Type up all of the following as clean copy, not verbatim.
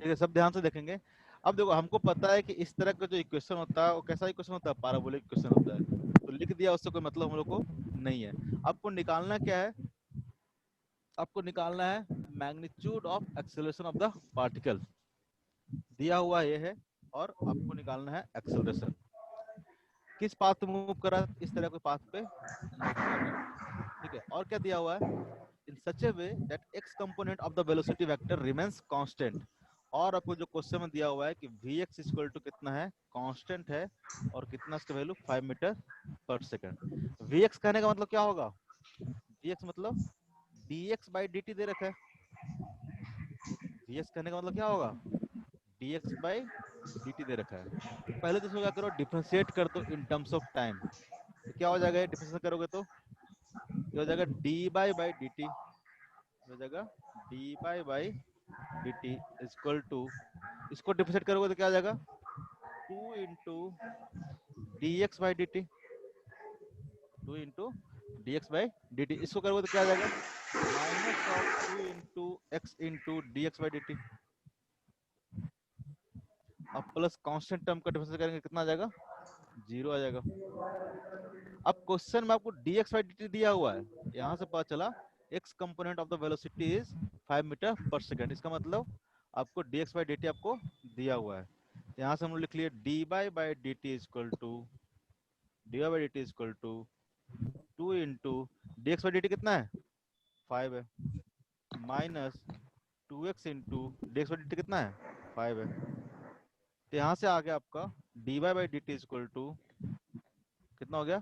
ठीक है, सब ध्यान से देखेंगे। अब देखो हमको पता है कि इस तरह का जो इक्वेशन होता है वो कैसा इक्वेशन होता है, पैराबोलिक इक्वेशन होता है। तो लिख दिया, उससे कोई मतलब हम लोग को नहीं है। आपको निकालना क्या है, आपको निकालना है magnitude of acceleration of the particle, दिया हुआ ये है, और आपको निकालना है एक्सेलरेशन। किस पाथ पे मूव कर रहा है, इस तरह के पाथ पे मूव कर रहा है। ठीक है, और क्या दिया हुआ है, in such a way that x component of the velocity vector remains constant. और आपको जो क्वेश्चन में दिया हुआ है कि vx इक्वल टू कितना है, कांस्टेंट है, और कितना इसका value 5 metre per second. vx कहने का मतलब क्या होगा, vx मतलब dx बाई dt दे रखा है। vx कहने का मतलब क्या होगा, dx बाई dt दे रखा है। तो पहले तो इसको क्या करो, डिफरेंशिएट कर दो इन टर्म्स ऑफ टाइम। तो क्या हो जाएगा, डिफरेंशिएट करोगे तो ये हो जाएगा dy बाई dt, हो जाएगा dy by dt equal to, इसको डिफरेंशिएट करोगे तो क्या आ जाएगा, 2 into dx by dt, 2 into dx by dt। इसको करोगे तो क्या आ जाएगा, minus of 2 into x into dx by dt। अब प्लस कांस्टेंट टर्म का डिफरेंशिएट करेंगे कितना आ जाएगा, 0 आ जाएगा। अब क्वेश्चन में आपको dx बाई dt दिया हुआ है, यहां से पता चला x component of the velocity is 5 metre per second. इसका मतलब आपको dx बाई dt आपको दिया हुआ है। यहाँ से हम लोग लिख लिए dy by dt equal to, dy by dt equal to 2 into dx by dt कितना है, 5 है, minus 2x into dx by dt कितना है, 5 है। तो यहाँ से आ गया आपका dy by dt equal to कितना हो गया,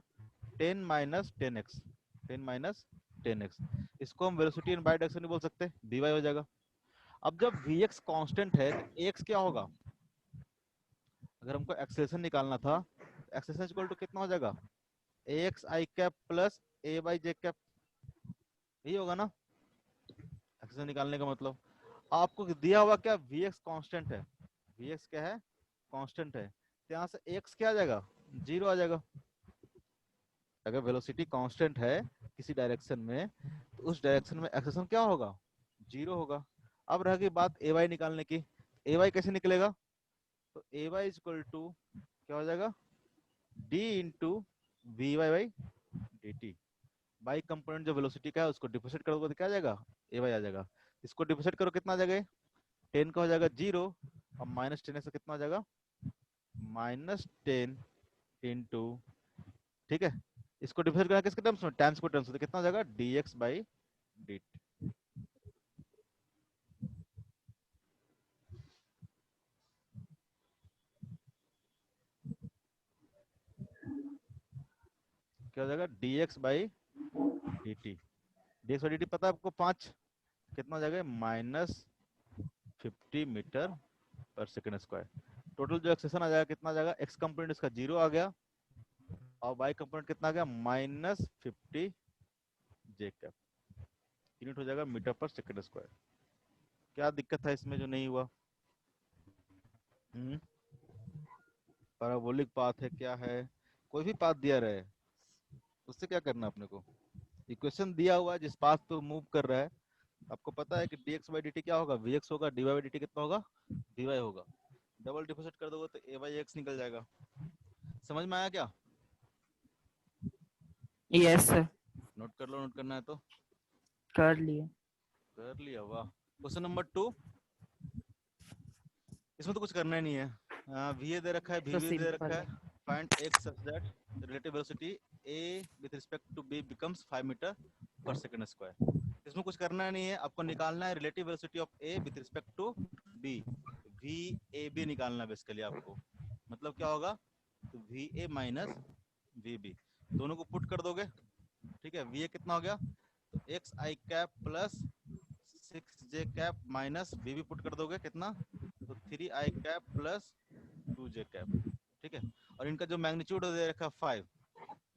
10 माइनस 10x, 10 माइनस 10x। इसको हम वेलोसिटी इन बाई डायरेक्शन नहीं बोल सकते, dy हो जाएगा। अब जब vx कांस्टेंट है तो ax क्या होगा, अगर हमको एक्सेलरेशन निकालना था तो एक्सेलरेशन इक्वल टू कितना हो जाएगा, ax i cap plus a by j cap, यही होगा ना एक्सेलरेशन निकालने का मतलब। आपको दिया हुआ क्या, vx कांस्टेंट है, vx क्या है, कांस्टेंट है, तो यहाँ से x क्या आ जाएगा, 0 आ जाएगा। अगर वेलोसिटी कांस्टेंट है किसी डायरेक्शन में तो उस डायरेक्शन में एक्सेलरेशन क्या होगा, 0 होगा। अब रह गई बात ए वाई निकालने की, ए वाई कैसे निकलेगा, तो ए वाई इक्वल टू क्या हो जाएगा, d into v y by d t. Y component जो वेलोसिटी का है उसको डिफरेंशिएट करोगे तो क्या आ जाएगा, ए वाई आ जाएगा। इसको डिफरेंशिएट करो कितना आ जाएगा, 10 का हो जाएगा 0, और माइनस 10 से कितना हो जाएगा, माइनस 10 इंटू, ठीक है, इसको डिफरेंशिएट करना किसके टर्म्स में, टाइम्स के टर्म्स में, तो कितना हो जाएगा dx बाई dt। क्या हो जाएगा, dx by dt, dx by dt पता है आपको 5, कितना हो जाएगा, minus 50 metre per second square. Total जो एक्सेशन आ जाएगा कितना आ जाएगा, एक्स कंपोनेंट इसका 0 आ गया, और वाई कंपोनेंट कितना आ गया, माइनस 50 जे कैप, यूनिट हो जाएगा मीटर पर सेकंड स्क्वायर। क्या दिक्कत था इसमें जो नहीं हुआ, पैराबोलिक पाथ है क्या है, कोई भी पाथ दिया रहे उससे क्या करना अपने को, इक्वेशन दिया हुआ है जिस पाथ पे मूव कर रहा है, आपको पता है कि dx बाई dt क्या होगा, vx होगा, dy बाई dt कितना होगा, dy होगा। डबल डिफरेंशिएट कर दोगे तो a बाई x निकल जाएगा। समझ में आया क्या, यस सर, नोट कर लो, नोट करना है तो कर लिए। कर लिया, वाह। क्वेश्चन नंबर 2, इसमें तो कुछ करना ही नहीं है, va दे रखा है, तो vb दे सिंपल रखा है। है, find x such that the relative velocity a with respect to b becomes 5 metre per second square. इसमें कुछ करना नहीं है, आपको निकालना है relative velocity of a with respect to b, v a b निकालना है बेसिकली आपको। मतलब क्या होगा, तो वी ए माइनस वी बी, दोनों को पुट कर दोगे, ठीक है, वी ए कितना हो गया, तो x i cap plus 6 j cap minus v b put कर दोगे कितना, तो 3 i cap plus 2 j cap, ठीक है। और इनका जो मैग्नीट्यूड दे रखा है 5,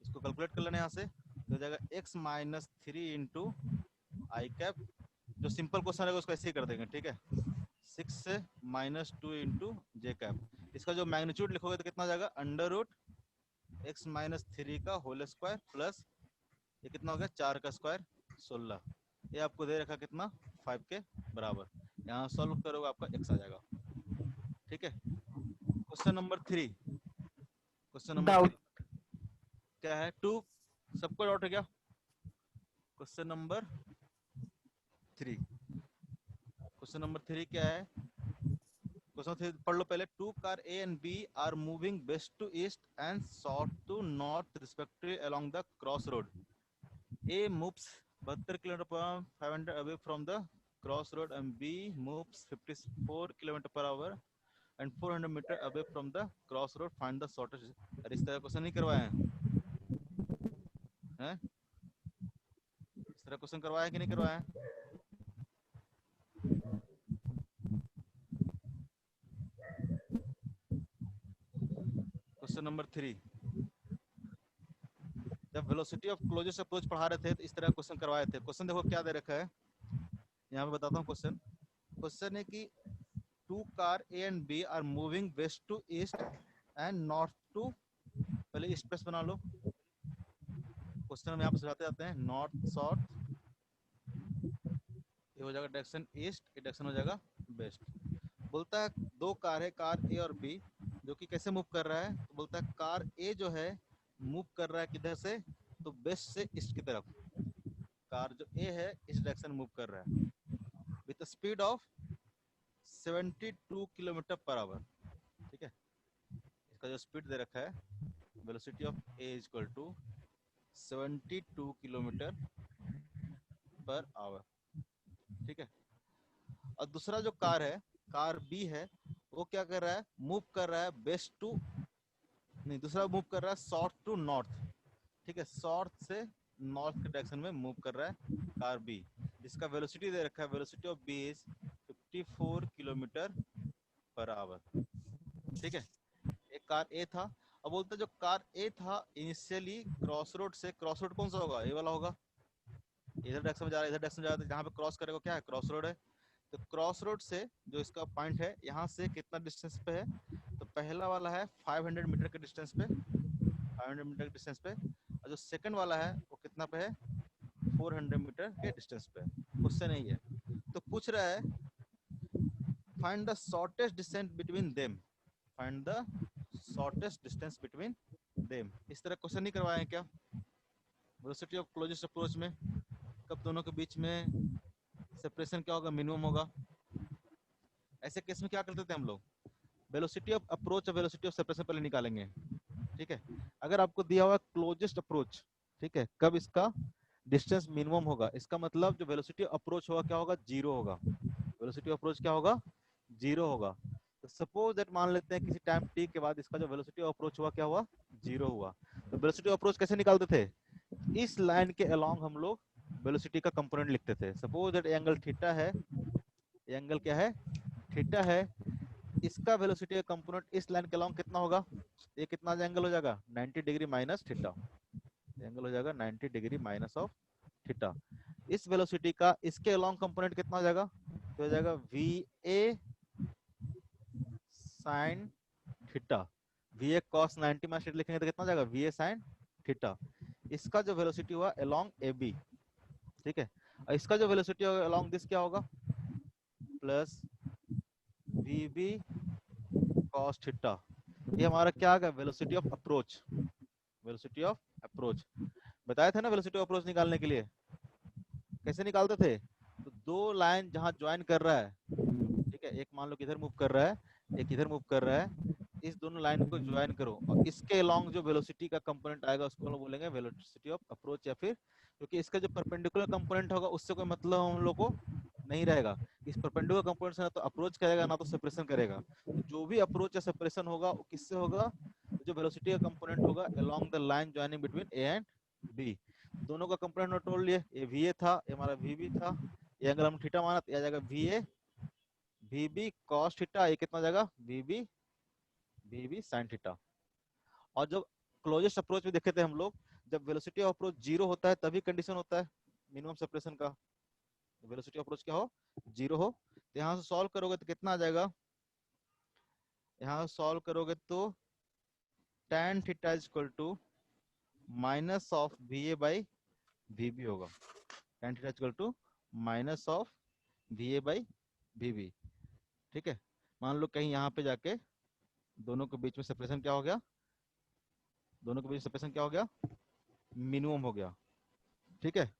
इसको कैलकुलेट कर लेना यहाँ से, तो हो जाएगा x माइनस 3 इंटू आई कैप, जो सिंपल क्वेश्चन रहेगा उसको ऐसे ही कर देंगे, ठीक है, 6 से माइनस 2 इंटू जे कैप। इसका जो मैग्नीट्यूड लिखोगे तो कितना आ जाएगा, अंडर रूट एक्स माइनस 3 का होल स्क्वायर प्लस ये कितना हो गया, 4 का स्क्वायर 16, ये आपको दे रखा कितना, 5 के बराबर। यहाँ सॉल्व करोगे आपका x आ जाएगा। Question number 3, question number doubt 3 क्या है? 2, सबको डाउट है क्या? क्वेश्चन नंबर 3, क्वेश्चन नंबर 3 क्या है? क्वेश्चन 3 पढ़ लो पहले। 2 car A and B are moving west to east and south to north respectively along the cross road. A moves 72 kilometre per hour 500 away from the cross road and B moves 54 kilometre per hour and 400 metre away from the cross road, find the shortest. अरे इस तरह question नहीं करवाए हैं? इस तरह question करवाया कि नहीं करवाया? क्वेश्चन नंबर 3, जब वेलोसिटी ऑफ क्लोजेस्ट अप्रोच पढ़ा रहे थे तो इस तरह क्वेश्चन करवाए थे। क्वेश्चन देखो क्या दे रखा है, यहाँ पे बताता हूँ क्वेश्चन। क्वेश्चन है कि 2 car A and B are moving west to east and north to, पहले ईस्ट प्रेस बना लो। क्वेश्चन हम यहाँ पे सुझाते जाते हैं, नॉर्थ साउथ, ये हो जाएगा डायरेक्शन ईस्ट, ये डायरेक्शन हो जाएगा वेस्ट। बोलता है 2 कार है, कार ए और बी, जो कि कैसे मूव कर रहा है? तो बोलता है कार ए जो है मूव कर रहा है किधर से? तो वेस्ट से ईस्ट की तरफ। कार जो ए है इस डायरेक्शन मूव कर रहा है with speed of 72 kilometre per hour. ठीक है, इसका जो स्पीड दे रखा है, velocity of A is equal to 72 kilometre per hour. ठीक है, और दूसरा जो कार है, कार बी है, वो क्या कर रहा है? मूव कर रहा है वेस्ट टू, नहीं दूसरा मूव कर रहा है साउथ टू नॉर्थ। ठीक है, साउथ से नॉर्थ के डायरेक्शन में मूव कर रहा है कार बी, जिसका वेलोसिटी दे रखा है, velocity of B is 54 kilometre per hour. ठीक है, एक कार ए था। अब बोलते जो कार ए था इनिशियली क्रॉस रोड से, क्रॉस रोड कौन सा होगा? ए वाला होगा। इधर डायरेक्शन में जा रहा है, इधर डायरेक्शन में जा रहा है, जहाँ पे क्रॉस करेगा क्या है? क्रॉस रोड है। तो क्रॉस रोड से जो इसका पॉइंट है, यहाँ से कितना डिस्टेंस पे है? तो पहला वाला है 500 मीटर के डिस्टेंस पे, 500 मीटर के डिस्टेंस पे, और जो सेकंड वाला है वो कितना पे है? 400 मीटर के डिस्टेंस पे। क्वेश्चन नहीं है, तो पूछ रहा है find the shortest distance between them, find the shortest distance between them. इस तरह क्वेश्चन नहीं करवाए हैं क्या वेलोसिटी ऑफ क्लोजेस्ट अप्रोच में? कब दोनों के बीच में सेपरेशन क्या होगा? मिनिमम होगा। ऐसे केस में क्या करते थे हम लोग? वेलोसिटी ऑफ अप्रोच और वेलोसिटी ऑफ सेपरेशन पहले निकालेंगे। ठीक है, अगर आपको दिया हुआ क्लोजेस्ट अप्रोच, ठीक है, कब इसका डिस्टेंस मिनिमम होगा? इसका मतलब जो वेलोसिटी अप्रोच होगा क्या होगा? जीरो होगा। वेलोसिटी अप्रोच क्या होगा? जीरो होगा। तो सपोज दैट मान लेते हैं किसी टाइम टी के बाद इसका जो वेलोसिटी अप्रोच हुआ क्या हुआ? जीरो हुआ। तो वेलोसिटी अप्रोच कैसे निकालते थे? इस लाइन के अलोंग हम लोग वेलोसिटी का कंपोनेंट लिखते थे। सपोज दैट एंगल थीटा है, एंगल क्या है? थीटा है। इसका वेलोसिटी का कंपोनेंट इस लाइन के अलोंग कितना होगा? ये कितना एंगल हो जाएगा? 90 डिग्री माइनस थीटा। एंगल हो जाएगा 90 डिग्री माइनस ऑफ थीटा। इस वेलोसिटी का इसके अलोंग कंपोनेंट कितना हो जाएगा? तो हो जाएगा v A sine theta. V A cos 90 minus theta लिखेंगे तो कितना हो जाएगा? वी ए साइन थीटा। इसका जो वेलोसिटी हुआ अलोंग ए बी, ठीक है, और इसका जो वेलोसिटी होगा अलोंग दिस क्या होगा? Plus v b cos theta. ये हमारा क्या आ गया? Velocity of approach. Velocity of approach बताया था ना वेलोसिटी ऑफ अप्रोच निकालने के लिए कैसे निकालते थे? तो दो लाइन जहां ज्वाइन कर रहा है, ठीक है, एक मान लो किधर मूव कर रहा है, एक इधर मूव कर रहा है, इस दोनों लाइन को ज्वाइन करो और इसके अलोंग जो वेलोसिटी का कंपोनेंट आएगा उसको हम लोग बोलेंगे वेलोसिटी ऑफ अप्रोच। या फिर क्योंकि इसका जो परपेंडिकुलर कंपोनेंट होगा उससे कोई मतलब हम लोग को नहीं रहेगा। इस परपेंडिकुलर कंपोनेंट से ना तो अप्रोच करेगा ना तो सेपरेशन करेगा। तो जो भी अप्रोच या सेपरेशन होगा वो किससे होगा? जो वेलोसिटी का कंपोनेंट होगा along the line joining between A and B. दोनों का कंपोनेंट नोट कर लिए, ये वी ए था, ये हमारा वी बी था, ये अगर हम थीटा माना तो यह आ जाएगा v a v b cos theta, ये कितना जाएगा? V b sine theta. और जब क्लोजेस्ट अप्रोच में देखे थे हम लोग, जब वेलोसिटी ऑफ अप्रोच जीरो होता है तभी कंडीशन होता है मिनिमम सेपरेशन का। वेलोसिटी ऑफ अप्रोच क्या हो? जीरो हो। तो यहाँ से सॉल्व करोगे तो कितना आ जाएगा? यहाँ सॉल्व करोगे तो tan theta is equal to minus of v a by v b होगा। tan theta is equal to minus of v a by v b. ठीक है, मान लो कहीं यहाँ पे जाके दोनों के बीच में सेपरेशन क्या हो गया, दोनों के बीच सेपरेशन क्या हो गया, मिनिमम हो गया। ठीक है,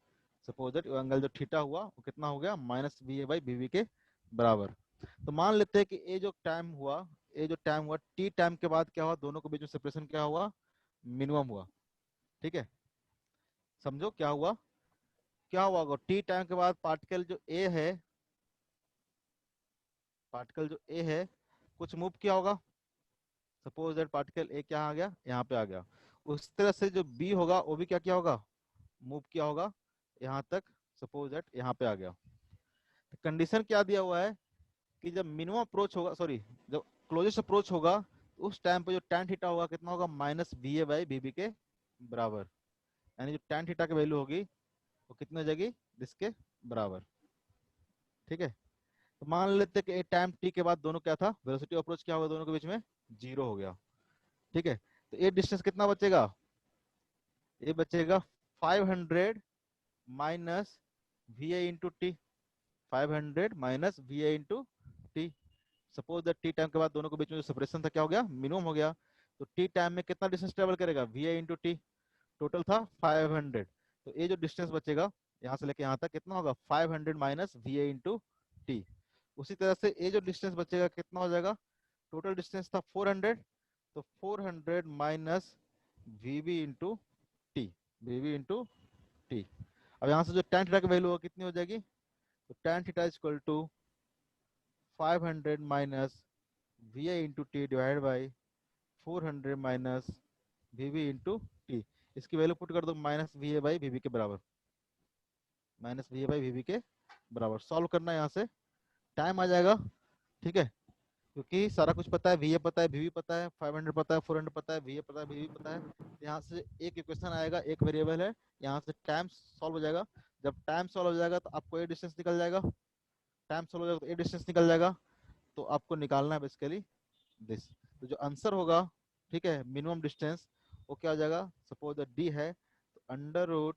सपोज दैट एंगल जो थीटा हुआ वो कितना हो गया, minus v a by b v के बराबर। तो मान लेते हैं कि ये जो टाइम हुआ, ये जो टाइम हुआ टी टाइम के बाद क्या हुआ, दोनों के बीच में सेपरेशन क्या हुआ, मिनिमम हुआ। ठीक है, समझो क्या हुआ, क्या हुआ होगा, टी टाइम के बाद पार्टिकल जो ए है, पार्टिकल जो ए है कुछ मूव किया होगा। सपोज दैट पार्टिकल ए क्या आ गया, यहाँ पे आ गया। उस तरह से जो बी होगा वो भी क्या किया होगा, मूव किया होगा यहाँ तक। सपोज दैट यहाँ पे आ गया। तो कंडीशन क्या दिया हुआ है कि जब मिनिमम अप्रोच होगा, सॉरी जब क्लोजेस्ट अप्रोच होगा, तो उस टाइम पे जो tan थीटा होगा कितना होगा, minus v a by b b के बराबर। यानी जो tan थीटा की वैल्यू होगी वो कितनी हो जाएगी, इसके बराबर। ठीक है, तो मान लेते हैं कि टाइम टी के बाद दोनों क्या था, वेलोसिटी अप्रोच क्या होगा दोनों के बीच में, जीरो हो गया। ठीक है, तो ये डिस्टेंस कितना बचेगा, ये बचेगा 500 minus v A into T, 500 minus v A into T. Suppose that T time के बाद दोनों के बीच में जो सेपरेशन था क्या हो गया, मिनिमम हो गया। तो टी टाइम में कितना डिस्टेंस ट्रेवल करेगा, V A into T, total था 500। तो ये जो डिस्टेंस बचेगा यहाँ से लेके यहाँ तक कितना होगा, 500 माइनस वी ए इंटू टी। उसी तरह से ये जो डिस्टेंस बचेगा कितना हो जाएगा, टोटल डिस्टेंस था 400, तो 400 minus v B into t, v B into t. अब यहाँ से जो tan थीटा की वैल्यू होगी कितनी हो जाएगी, तो tan theta is equal to 500 minus v A into t divide by 400 minus v B into t. इसकी वैल्यू पुट कर दो, minus v a by v b के बराबर, minus v a by v b के बराबर। Solve करना है यहाँ से, टाइम आ जाएगा। ठीक है, क्योंकि सारा कुछ पता है, वी ए पता है, वी बी पता है, 500 पता है, 400 पता है, वी ए पता है, वी बी पता है। यहाँ से एक इक्वेशन आएगा, एक वेरिएबल है, यहाँ से टाइम सॉल्व हो जाएगा। जब टाइम सॉल्व हो जाएगा तो आपको ये डिस्टेंस निकल जाएगा, टाइम सॉल्व हो जाएगा तो ये डिस्टेंस निकल जाएगा। तो आपको निकालना है बेसिकली दिस। तो जो आंसर होगा, ठीक है, मिनिमम डिस्टेंस वो क्या हो जाएगा, सपोज दैट डी है, तो अंडर रूट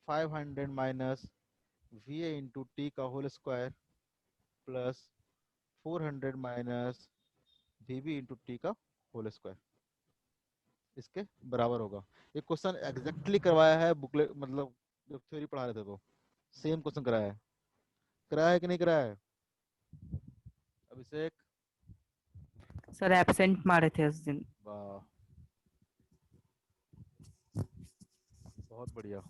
500 माइनस वी ए इंटू टी का whole square plus 400 minus v B into t का होल स्क्वायर, इसके बराबर होगा। ये क्वेश्चन एग्जैक्टली करवाया है बुकलेट, मतलब जब थ्योरी पढ़ा रहे थे तो सेम क्वेश्चन कराया है, कराया है कि नहीं कराया है अभिषेक? सर एब्सेंट मारे थे उस दिन। वाह, बहुत बढ़िया।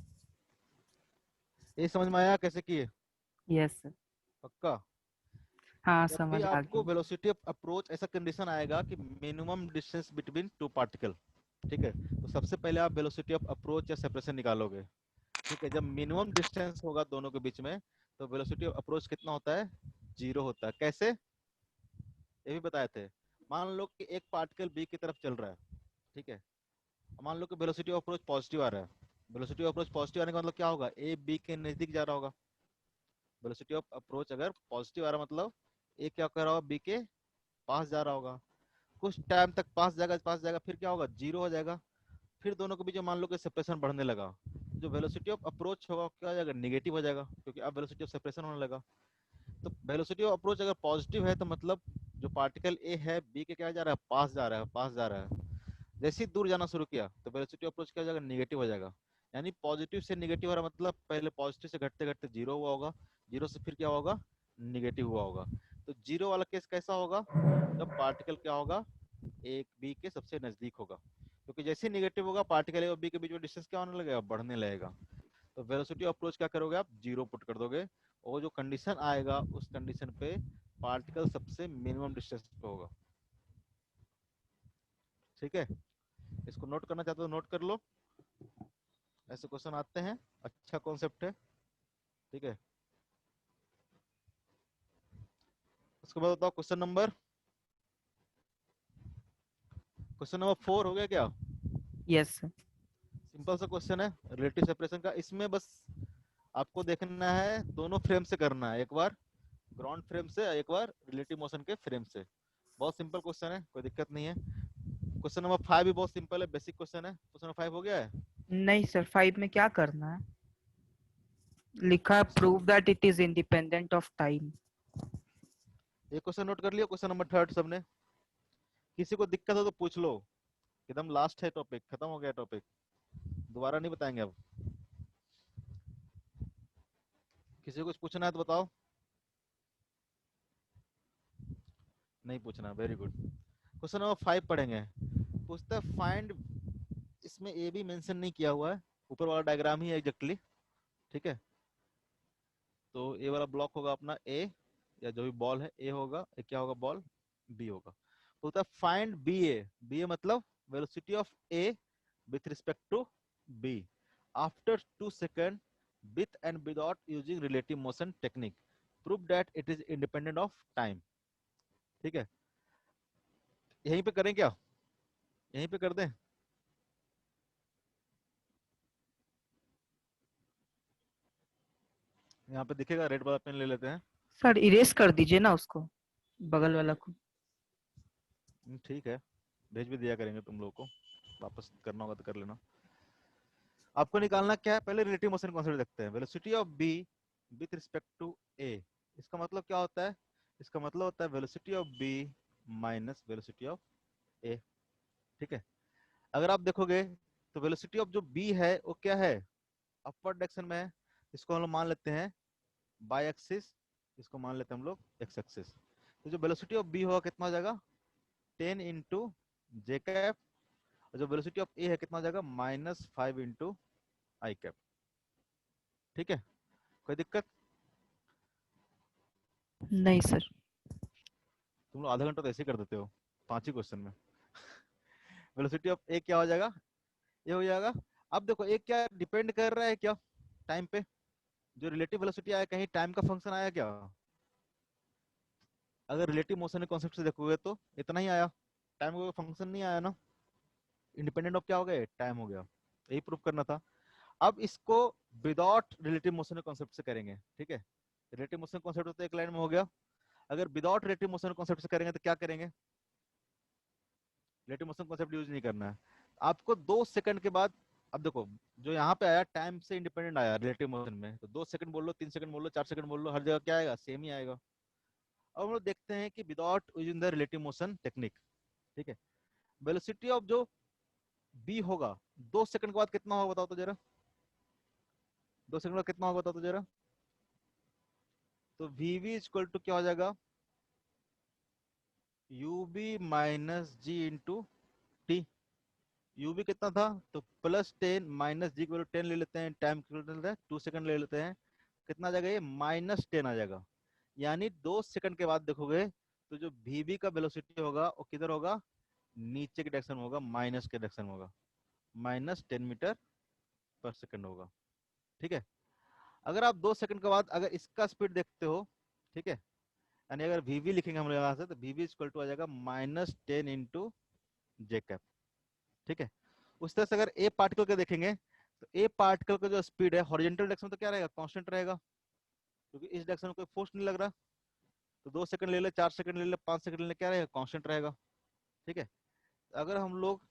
ये समझ में आया कैसे किए, यस सर। पक्का? हाँ जब भी समझ आ आपको गया। वेलोसिटी ऑफ अप्रोच ऐसा कंडीशन आएगा कि minimum distance between two particle, ठीक है, तो सबसे पहले आप वेलोसिटी ऑफ अप्रोच या सेपरेशन निकालोगे। ठीक है, जब मिनिमम डिस्टेंस होगा दोनों के बीच में तो वेलोसिटी ऑफ अप्रोच कितना होता है, जीरो होता है। कैसे, ये भी बताए थे। मान लो कि एक पार्टिकल बी की तरफ चल रहा है, ठीक है, मान लो कि वेलोसिटी ऑफ अप्रोच पॉजिटिव आ रहा है। वेलोसिटी ऑफ अप्रोच पॉजिटिव आने का मतलब क्या होगा, ए बी के नजदीक जा रहा होगा। वेलोसिटी ऑफ अप्रोच अगर पॉजिटिव आ रहा मतलब ए क्या कर रहा होगा, बी के पास जा रहा होगा। कुछ टाइम तक पास जाएगा, पास जाएगा, फिर क्या होगा, जीरो हो जाएगा। फिर दोनों के बीच में मान लो कि सेपरेशन बढ़ने लगा, जो वेलोसिटी ऑफ अप्रोच होगा क्या हो जाएगा, निगेटिव हो जाएगा, क्योंकि अब वेलोसिटी ऑफ सेपरेशन होने लगा। तो वेलोसिटी ऑफ अप्रोच अगर पॉजिटिव है तो मतलब जो पार्टिकल ए है बी के क्या जा रहा है, पास जा रहा है, पास जा रहा है। जैसे ही दूर जाना शुरू किया तो वेलोसिटी ऑफ अप्रोच क्या हो जाएगा, निगेटिव हो जाएगा। यानी पॉजिटिव से निगेटिव हो रहा मतलब पहले पॉजिटिव से घटते घटते जीरो हुआ होगा, जीरो से फिर क्या होगा, निगेटिव हुआ होगा। तो जीरो वाला केस कैसा होगा, जब पार्टिकल क्या होगा, ए बी के सबसे नजदीक होगा, क्योंकि जैसे ही निगेटिव होगा पार्टिकल ए और बी के बीच में डिस्टेंस क्या होने लगेगा, बढ़ने लगेगा। तो वेलोसिटी अप्रोच क्या करोगे आप, जीरो पुट कर दोगे, और जो कंडीशन आएगा उस कंडीशन पे पार्टिकल सबसे मिनिमम डिस्टेंस पे होगा। ठीक है, इसको नोट करना चाहते हो नोट कर लो, ऐसे क्वेश्चन आते हैं, अच्छा कॉन्सेप्ट है। ठीक है, उसके बाद बताओ क्वेश्चन नंबर 4 हो गया क्या? Yes sir. सिंपल सा क्वेश्चन है रिलेटिव सेपरेशन का। इसमें बस आपको देखना है दोनों फ्रेम से करना है, एक बार ग्राउंड फ्रेम से, एक बार रिलेटिव मोशन के फ्रेम से। बहुत सिंपल क्वेश्चन है, कोई दिक्कत नहीं है। क्वेश्चन नंबर 5 भी बहुत सिंपल है, बेसिक क्वेश्चन है। क्वेश्चन नंबर 5 हो गया है? नहीं सर, 5 में क्या करना है? लिखा है prove that it is independent of time. एक क्वेश्चन नोट कर लिया, क्वेश्चन नंबर 3 सबने? किसी को दिक्कत हो तो पूछ लो, एकदम लास्ट है टॉपिक, खत्म हो गया टॉपिक, दोबारा नहीं बताएंगे अब। किसी को कुछ पूछना है तो बताओ। नहीं पूछना, वेरी गुड। क्वेश्चन नंबर 5 पढ़ेंगे। पूछता है फाइंड, इसमें ए भी मेंशन नहीं किया हुआ है, ऊपर वाला डायग्राम ही है एग्जैक्टली, ठीक है। तो ए वाला ब्लॉक होगा अपना ए, या जो भी बॉल है ए होगा, ए क्या होगा बॉल, बी होगा। बोलता है find b a, b a मतलब velocity of a with respect to b after 2 second with and without using relative motion technique, prove that it is independent of time। ठीक है, यहीं पे करें क्या, यहीं पे कर दें। यहाँ पे दिखेगा, रेड वाला पेन ले लेते हैं। सर इरेज कर दीजिए ना उसको, बगल वाला को। ठीक है, भेज भी दिया करेंगे तुम लोगों को, वापस करना होगा तो कर लेना। आपको निकालना क्या है, पहले रिलेटिव मोशन कॉन्सेप्ट देखते हैं। Velocity of B with respect to A, इसका मतलब क्या होता है, इसका मतलब होता है velocity of B minus velocity of A. ठीक है, अगर आप देखोगे तो वेलोसिटी ऑफ जो बी है वो क्या है, अपवर्ड डायरेक्शन में है, इसको हम लोग मान लेते हैं बाय एक्सिस, इसको मान लेते हैं हम लोग एक्स एक्सिस। तो जो वेलोसिटी ऑफ बी होगा कितना हो जाएगा 10 इंटू जे कैप, और जो वेलोसिटी ऑफ ए है कितना हो जाएगा -5 इंटू आई कैप। ठीक है, कोई दिक्कत। नहीं सर। तुम लोग आधा घंटा तो ऐसे ही कर देते हो 5 ही क्वेश्चन में। वेलोसिटी ऑफ ए क्या हो जाएगा, ये हो जाएगा। अब देखो ए क्या डिपेंड कर रहा है क्या टाइम पे, जो रिलेटिव वेलोसिटी आया कहीं टाइम का फंक्शन आया क्या, अगर रिलेटिव मोशन के कॉन्सेप्ट से देखोगे तो इतना ही आया, टाइम का फंक्शन नहीं आया ना, इंडिपेंडेंट ऑफ क्या हो गया टाइम हो गया, यही प्रूव करना था। अब इसको विदाउट रिलेटिव मोशन के कॉन्सेप्ट से करेंगे। ठीक है, रिलेटिव मोशन कॉन्सेप्ट तो एक लाइन में हो गया, अगर विदाउट रिलेटिव मोशन कॉन्सेप्ट से करेंगे तो क्या करेंगे, रिलेटिव मोशन कॉन्सेप्ट यूज नहीं करना है आपको। 2 सेकंड के बाद, अब देखो जो यहाँ पे आया टाइम से इंडिपेंडेंट आया रिलेटिव मोशन में, तो 2 सेकंड बोल लो, 3 सेकंड बोल लो, 4 सेकंड बोल लो, हर जगह क्या आएगा सेम ही आएगा। अब हम लोग देखते हैं कि without using the relative motion technique, ठीक है, वेलोसिटी ऑफ जो बी होगा 2 सेकंड के बाद कितना होगा बताओ तो जरा, 2 सेकंड बाद कितना होगा बताओ तो जरा। तो वी वी इक्वल टू क्या हो जाएगा, u b minus g into t. U b कितना था, तो +10 माइनस जी को 10 ले लेते हैं, टाइम लेते हैं 2 सेकंड ले लेते हैं, कितना आ जाएगा ये -10 आ जाएगा। यानी 2 सेकंड के बाद देखोगे तो जो वी बी का वेलोसिटी होगा वो किधर होगा, नीचे के डायरेक्शन में होगा, माइनस के डायरेक्शन में होगा, -10 मीटर पर सेकंड होगा। ठीक है, अगर आप 2 सेकंड के बाद अगर इसका स्पीड देखते हो, ठीक है, यानी अगर वीवी लिखेंगे हम लोग यहाँ से, तो वीवी इक्वल टू आ जाएगा -10 इंटू जे कैप। ठीक है, उस तरह से अगर ए पार्टिकल के देखेंगे तो ए पार्टिकल का जो स्पीड है हॉरिजॉन्टल डायरेक्शन में तो क्या रहेगा, कांस्टेंट रहेगा, क्योंकि इस डायरेक्शन में कोई फोर्स नहीं लग रहा। तो 2 सेकंड ले ले, 4 सेकंड ले ले, 5 सेकंड ले ले, क्या रहेगा कांस्टेंट रहेगा। ठीक है, अगर हम लोग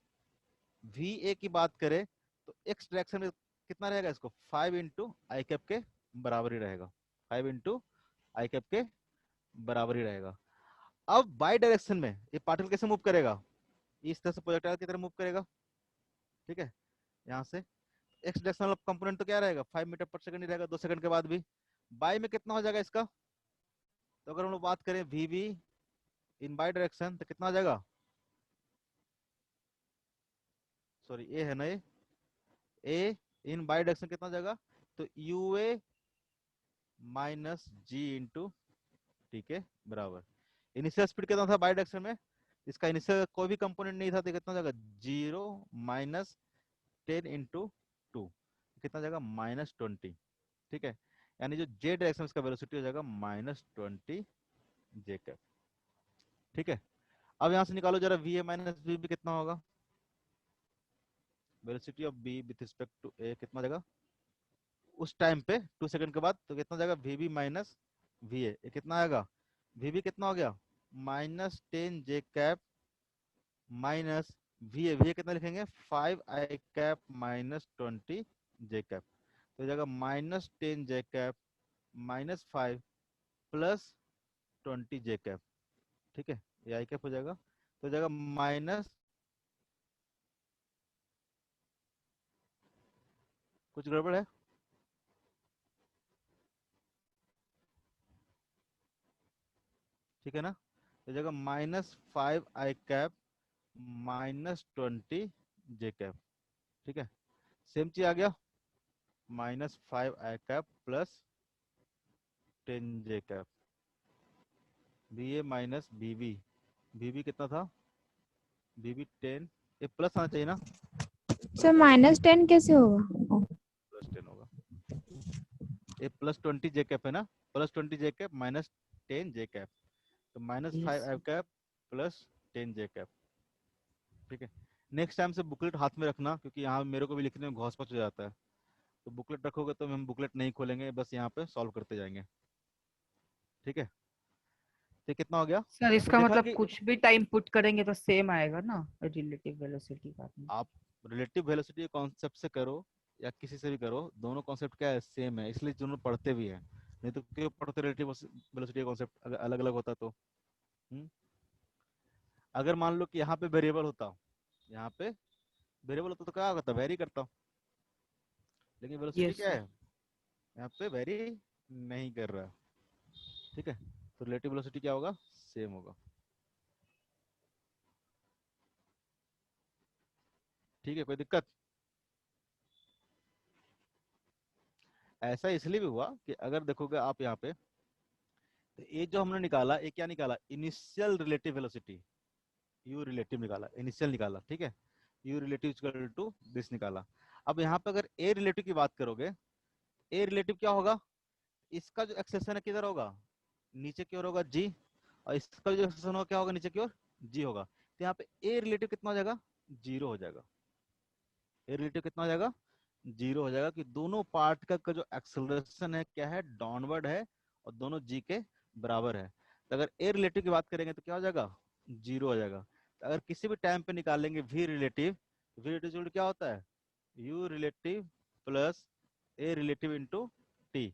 वी ए की बात करें तो एक्स डायरेक्शन में कितना रहेगा, इसको 5 इंटू आई कैप के बराबर ही रहेगा, 5 इंटू आई कैप के बराबर ही रहेगा। अब बाई डायरेक्शन में ये पार्टिकल कैसे मूव करेगा, इस तरह से प्रोजेक्टाइल की तरह मूव करेगा। ठीक है, यहाँ से एक्स डायरेक्शनल कंपोनेंट तो क्या रहेगा 5 मीटर पर सेकंड ही रहेगा 2 सेकंड के बाद भी। बाई में कितना हो जाएगा इसका, तो अगर हम लोग बात करें v b in y direction तो कितना हो जाएगा, सॉरी ए है ना, ए इन बाई डायरेक्शन कितना हो जाएगा, तो u a minus g into t के बराबर। इनिशियल स्पीड कितना था बाई डायरेक्शन में, इसका इनिशियल कोई भी कंपोनेंट नहीं था, तो कितना हो जाएगा 0 माइनस 10 इंटू 2, कितना हो जाएगा -20। ठीक है, यानी जो जे डायरेक्शन इसका वेलोसिटी हो जाएगा -20 जे कैप। ठीक है, अब यहाँ से निकालो जरा वी ए माइनस वी बी कितना होगा, velocity of B with respect to A कितना हो जाएगा उस टाइम पे 2 सेकंड के बाद, तो कितना हो जाएगा v b minus v a, कितना आएगा, वी बी कितना हो गया -10 j cap minus v a कितना लिखेंगे 5 आई कैप -20 जे कैप, तो हो जाएगा -10 जे कैप -5 +20 जे कैप। ठीक है, ये आई कैप हो जाएगा, तो हो जाएगा माइनस, कुछ गड़बड़ है? ठीक है ना? तो हो जाएगा -5 i कैप -20 j कैप। ठीक है, सेम चीज आ गया, -5 i cap +10 j cap. B a minus b b कितना था? बी 10, ये प्लस आना चाहिए ना? सर -10 कैसे होगा? +10 होगा, ये +20 j कैप है ना, +20 j कैप -10 j कैप, तो Yes. -5 i cap +10 j cap. ठीक है, नेक्स्ट टाइम से बुकलेट हाथ में रखना, क्योंकि यहाँ मेरे को भी लिखने में घौस पच हो जाता है। तो बुकलेट रखोगे तो हम बुकलेट नहीं खोलेंगे, बस यहाँ पे सॉल्व करते जाएंगे। ठीक है, तो कितना हो गया? सर तो इसका देखा मतलब कि कुछ भी टाइम पुट करेंगे तो सेम आएगा ना रिलेटिव वेलोसिटी का? आप रिलेटिव वेलोसिटी कॉन्सेप्ट से करो या किसी से भी करो, दोनों कॉन्सेप्ट क्या है, सेम है, इसलिए दोनों पढ़ते भी हैं। नहीं तो क्यों पढ़ते रिलेटिव वेलोसिटी कॉन्सेप्ट, अगर अलग अलग होता तो। अगर मान लो कि यहाँ पे वेरिएबल होता, यहाँ पे वेरिएबल होता तो क्या होता, वेरी करता, लेकिन वेलोसिटी यस क्या सर। है, यहाँ पे वेरी नहीं कर रहा। ठीक है, तो रिलेटिव वेलोसिटी क्या होगा, सेम होगा। ठीक है, कोई दिक्कत? ऐसा इसलिए भी हुआ कि अगर देखोगे आप यहाँ पे, तो ये जो हमने निकाला, ये क्या निकाला, initial relative velocity, u relative निकाला, इनिशियल निकाला। ठीक है, u relative equal to this निकाला। अब यहाँ पे अगर ए रिलेटिव की बात करोगे, ए रिलेटिव क्या होगा, इसका जो एक्सेशन है किधर होगा, नीचे की ओर होगा जी, और इसका जो एक्सेशन होगा क्या होगा, नीचे की ओर जी होगा। तो यहाँ पे ए रिलेटिव कितना हो जाएगा, 0 हो जाएगा। ए रिलेटिव कितना हो जाएगा, 0 हो जाएगा, कि दोनों पार्ट का जो एक्सेलरेशन है क्या है, डाउनवर्ड है, और दोनों जी के बराबर है। तो अगर ए रिलेटिव की बात करेंगे तो क्या हो जाएगा, 0 हो जाएगा। तो अगर किसी भी टाइम पे निकालेंगे वी रिलेटिव क्या होता है, u relative plus A relative into T.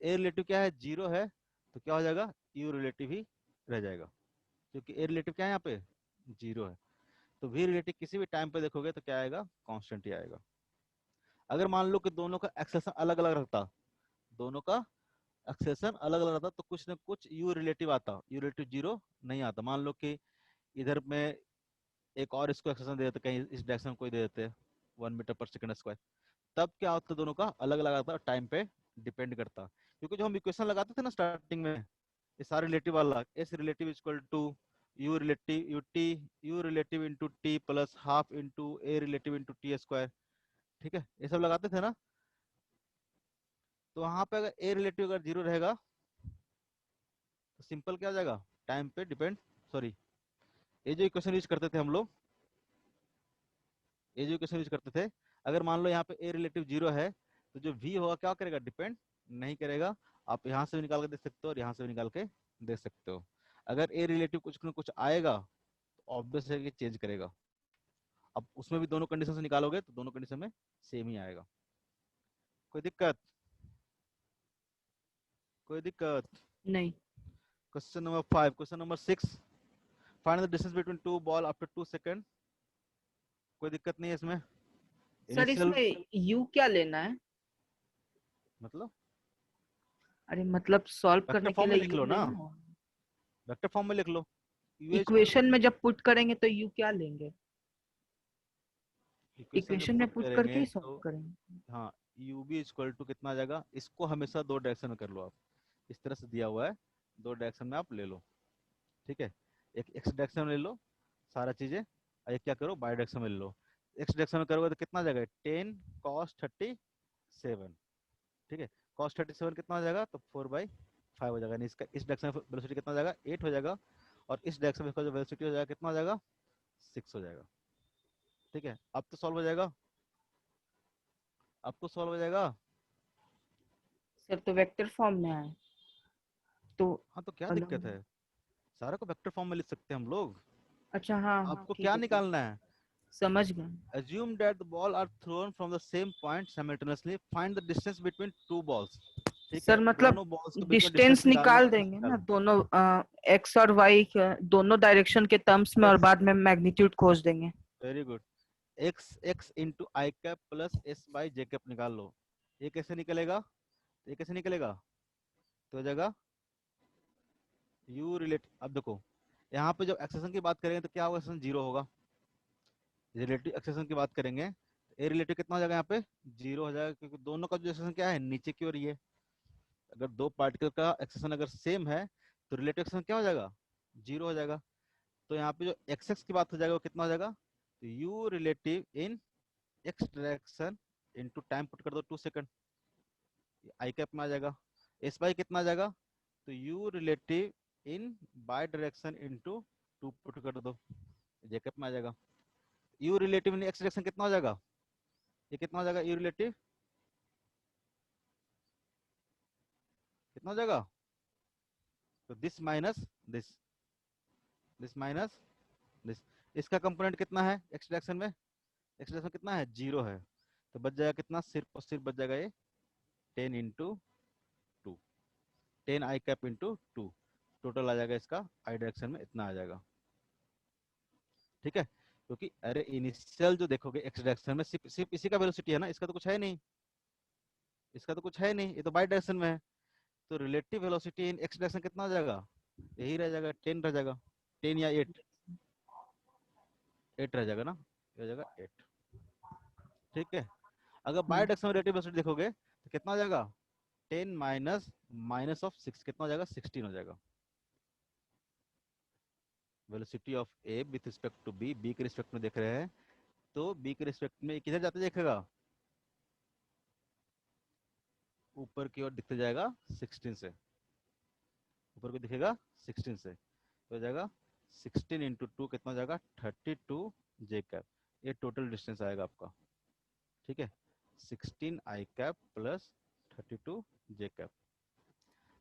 A relative क्या है, 0 है, तो क्या हो जाएगा, यू रिलेटिव ही रह जाएगा, क्योंकि ए रिलेटिव क्या है यहाँ पे, 0 है। तो वी रिलेटिव किसी भी टाइम पे देखोगे तो क्या आएगा, कांस्टेंट ही आएगा। अगर मान लो कि दोनों का एक्सेशन अलग अलग रहता, दोनों का एक्सेशन अलग अलग रहता, तो कुछ ना कुछ यू रिलेटिव आता, यू रिलेटिव 0 नहीं आता। मान लो कि इधर में एक और इसको एक्सेशन दे देते, कहीं इस डायरेक्शन में कोई दे देते 1 मीटर पर सेकंड स्क्वायर, तब क्या होता, दोनों का अलग अलग आता, टाइम पे डिपेंड करता। क्योंकि जो हम इक्वेशन लगाते थे ना स्टार्टिंग में, ये सारे रिलेटिव वाला, s relative equal to u relative into t plus half into a relative into t square. ठीक है, ये सब लगाते थे ना। तो वहां पे अगर ए रिलेटिव अगर 0 रहेगा तो सिंपल क्या हो जाएगा, टाइम पे डिपेंड, सॉरी, ये जो इक्वेशन यूज करते थे हम लोग, ये जो इक्वेशन यूज करते थे, अगर मान लो यहाँ पे ए रिलेटिव 0 है, तो जो वी होगा क्या करेगा, डिपेंड नहीं करेगा। आप यहाँ से भी निकाल के दे सकते हो और यहाँ से भी निकाल के दे सकते हो। अगर ए रिलेटिव कुछ न कुछ आएगा तो ऑब्वियस है कि चेंज करेगा। अब उसमें भी दोनों कंडीशन से निकालोगे तो दोनों कंडीशन में सेम ही आएगा। कोई दिक्कत? कोई दिक्कत? नहीं question number 5, question number 6, find the distance between two ball after 2 second. कोई दिक्कत नहीं है इसमें। सर इनिशियल इसमें यू क्या लेना है? मतलब अरे मतलब सॉल्व वेक्टर करने के फॉर्म में लिए लिख यू लो ना, लेना है? वेक्टर फॉर्म में लिख लो, u is equal equation to, में जब पुट करेंगे तो यू क्या लेंगे? इक्वेशन जब इक्वेशन में पुट पुट करके करेंगे ही सॉल्व तो करेंगे। हाँ, यू बी इक्वल टू कितना आ जाएगा, इसको हमेशा दो डायरेक्शन में कर लो आप, इस तरह से दिया हुआ है, दो डायरेक्शन में आप ले लो। ठीक है, एक एक्स डायरेक्शन में ले लो सारा चीजें, और एक क्या करो, बाई डायरेक्शन में ले लो। एक्स डायरेक्शन में करोगे तो कितना आ जाएगा, 10 cos 37। ठीक है, cos 37 कितना हो जाएगा, तो 4/5 हो जाएगा, यानी इसका इस डायरेक्शन में वेलोसिटी कितना हो जाएगा, 8 हो जाएगा, और इस डायरेक्शन में इसका जो वेलोसिटी हो जाएगा कितना हो जाएगा, 6 हो जाएगा। ठीक है, अब तो सॉल्व हो जाएगा, अब तो सॉल्व हो जाएगा। सर तो वेक्टर फॉर्म में आए तो हाँ, तो क्या अलग। दिक्कत है, सारा को वेक्टर फॉर्म में लिख सकते हैं हम लोग। अच्छा हाँ हाँ आपको ठीक क्या है ठीक, निकालना है, समझ गए। assume that the ball are thrown from the same point simultaneously, find the distance between two balls। ठीक सर है, मतलब दोनों बॉल्स के बीच में डिस्टेंस डिस्टेंस निकालना निकाल है, देंगे ना दोनों, एक्स और वाई दोनों डायरेक्शन के टर्म्स में, और यस, बाद में मैग्नीट्यूड खोज देंगे। Very good. X x into I cap plus S by J cap निकाल लो। ये कैसे निकलेगा, ये कैसे निकलेगा, तो हो जाएगा यू रिलेट। अब देखो यहाँ पे जब एक्सेशन की बात करेंगे तो क्या होगा, एक्सेशन जीरो होगा। रिलेटिव एक्सेशन की बात करेंगे तो ए रिलेटिव कितना हो जाएगा, यहाँ पे जीरो हो जाएगा, क्योंकि दोनों का जो एक्सेशन क्या है, नीचे की ओर ही है। अगर दो पार्टिकल का एक्सेशन अगर सेम है तो रिलेटिव एक्सेशन क्या हो जाएगा, जीरो हो जाएगा। तो यहाँ पे जो एक्स एक्स की बात हो जाएगा वो कितना हो जाएगा, तो you relative in x direction into time put कर दो 2 सेकंड, आई कैप में आ जाएगा। एस बाई कितना आ जाएगा, तो you relative in y direction into 2 put कर दो, जे कैप में आ जाएगा। You relative in x direction कितना हो जाएगा, ये कितना हो जाएगा, यू रिलेटिव कितना हो जाएगा, तो this minus this, this minus this. इसका कंपोनेंट कितना है एक्स डायरेक्शन में, एक्स डायरेक्शन कितना है, जीरो है, तो बच जाएगा कितना, सिर्फ और सिर्फ बच जाएगा ये 10 इंटू 2, 10 आई कैप इंटू 2, टोटल आ जाएगा इसका आई डायरेक्शन में इतना आ जाएगा। ठीक है, क्योंकि अरे इनिशियल जो देखोगे एक्स डायरेक्शन में सिर्फ सिर्फ इसी का वेलोसिटी है ना, इसका तो कुछ है नहीं, इसका तो कुछ है नहीं, ये तो बाई डायरेक्शन में है। तो रिलेटिव वेलोसिटी इन एक्स डायरेक्शन कितना हो जाएगा, यही रह जाएगा 10 रह जाएगा, 10 या 8, 8 रह जाएगा ना, ये हो जाएगा 8। ठीक है, अगर बाई डायरेक्शन में रिलेटिव वेलोसिटी देखोगे तो कितना हो जाएगा, 10 माइनस माइनस ऑफ 6 कितना हो जाएगा, 16 हो जाएगा। Velocity of a with respect to b, b के रिस्पेक्ट में देख रहे हैं तो बी के रिस्पेक्ट में किधर जाते देखेगा, ऊपर की ओर दिखते जाएगा 16 से, ऊपर को दिखेगा 16 से, तो हो जाएगा 16 इंटू 2 कितना हो जाएगा, 32 जे कैप, ये टोटल डिस्टेंस आएगा आपका। ठीक है, 16 आई कैप प्लस 32 जे कैप।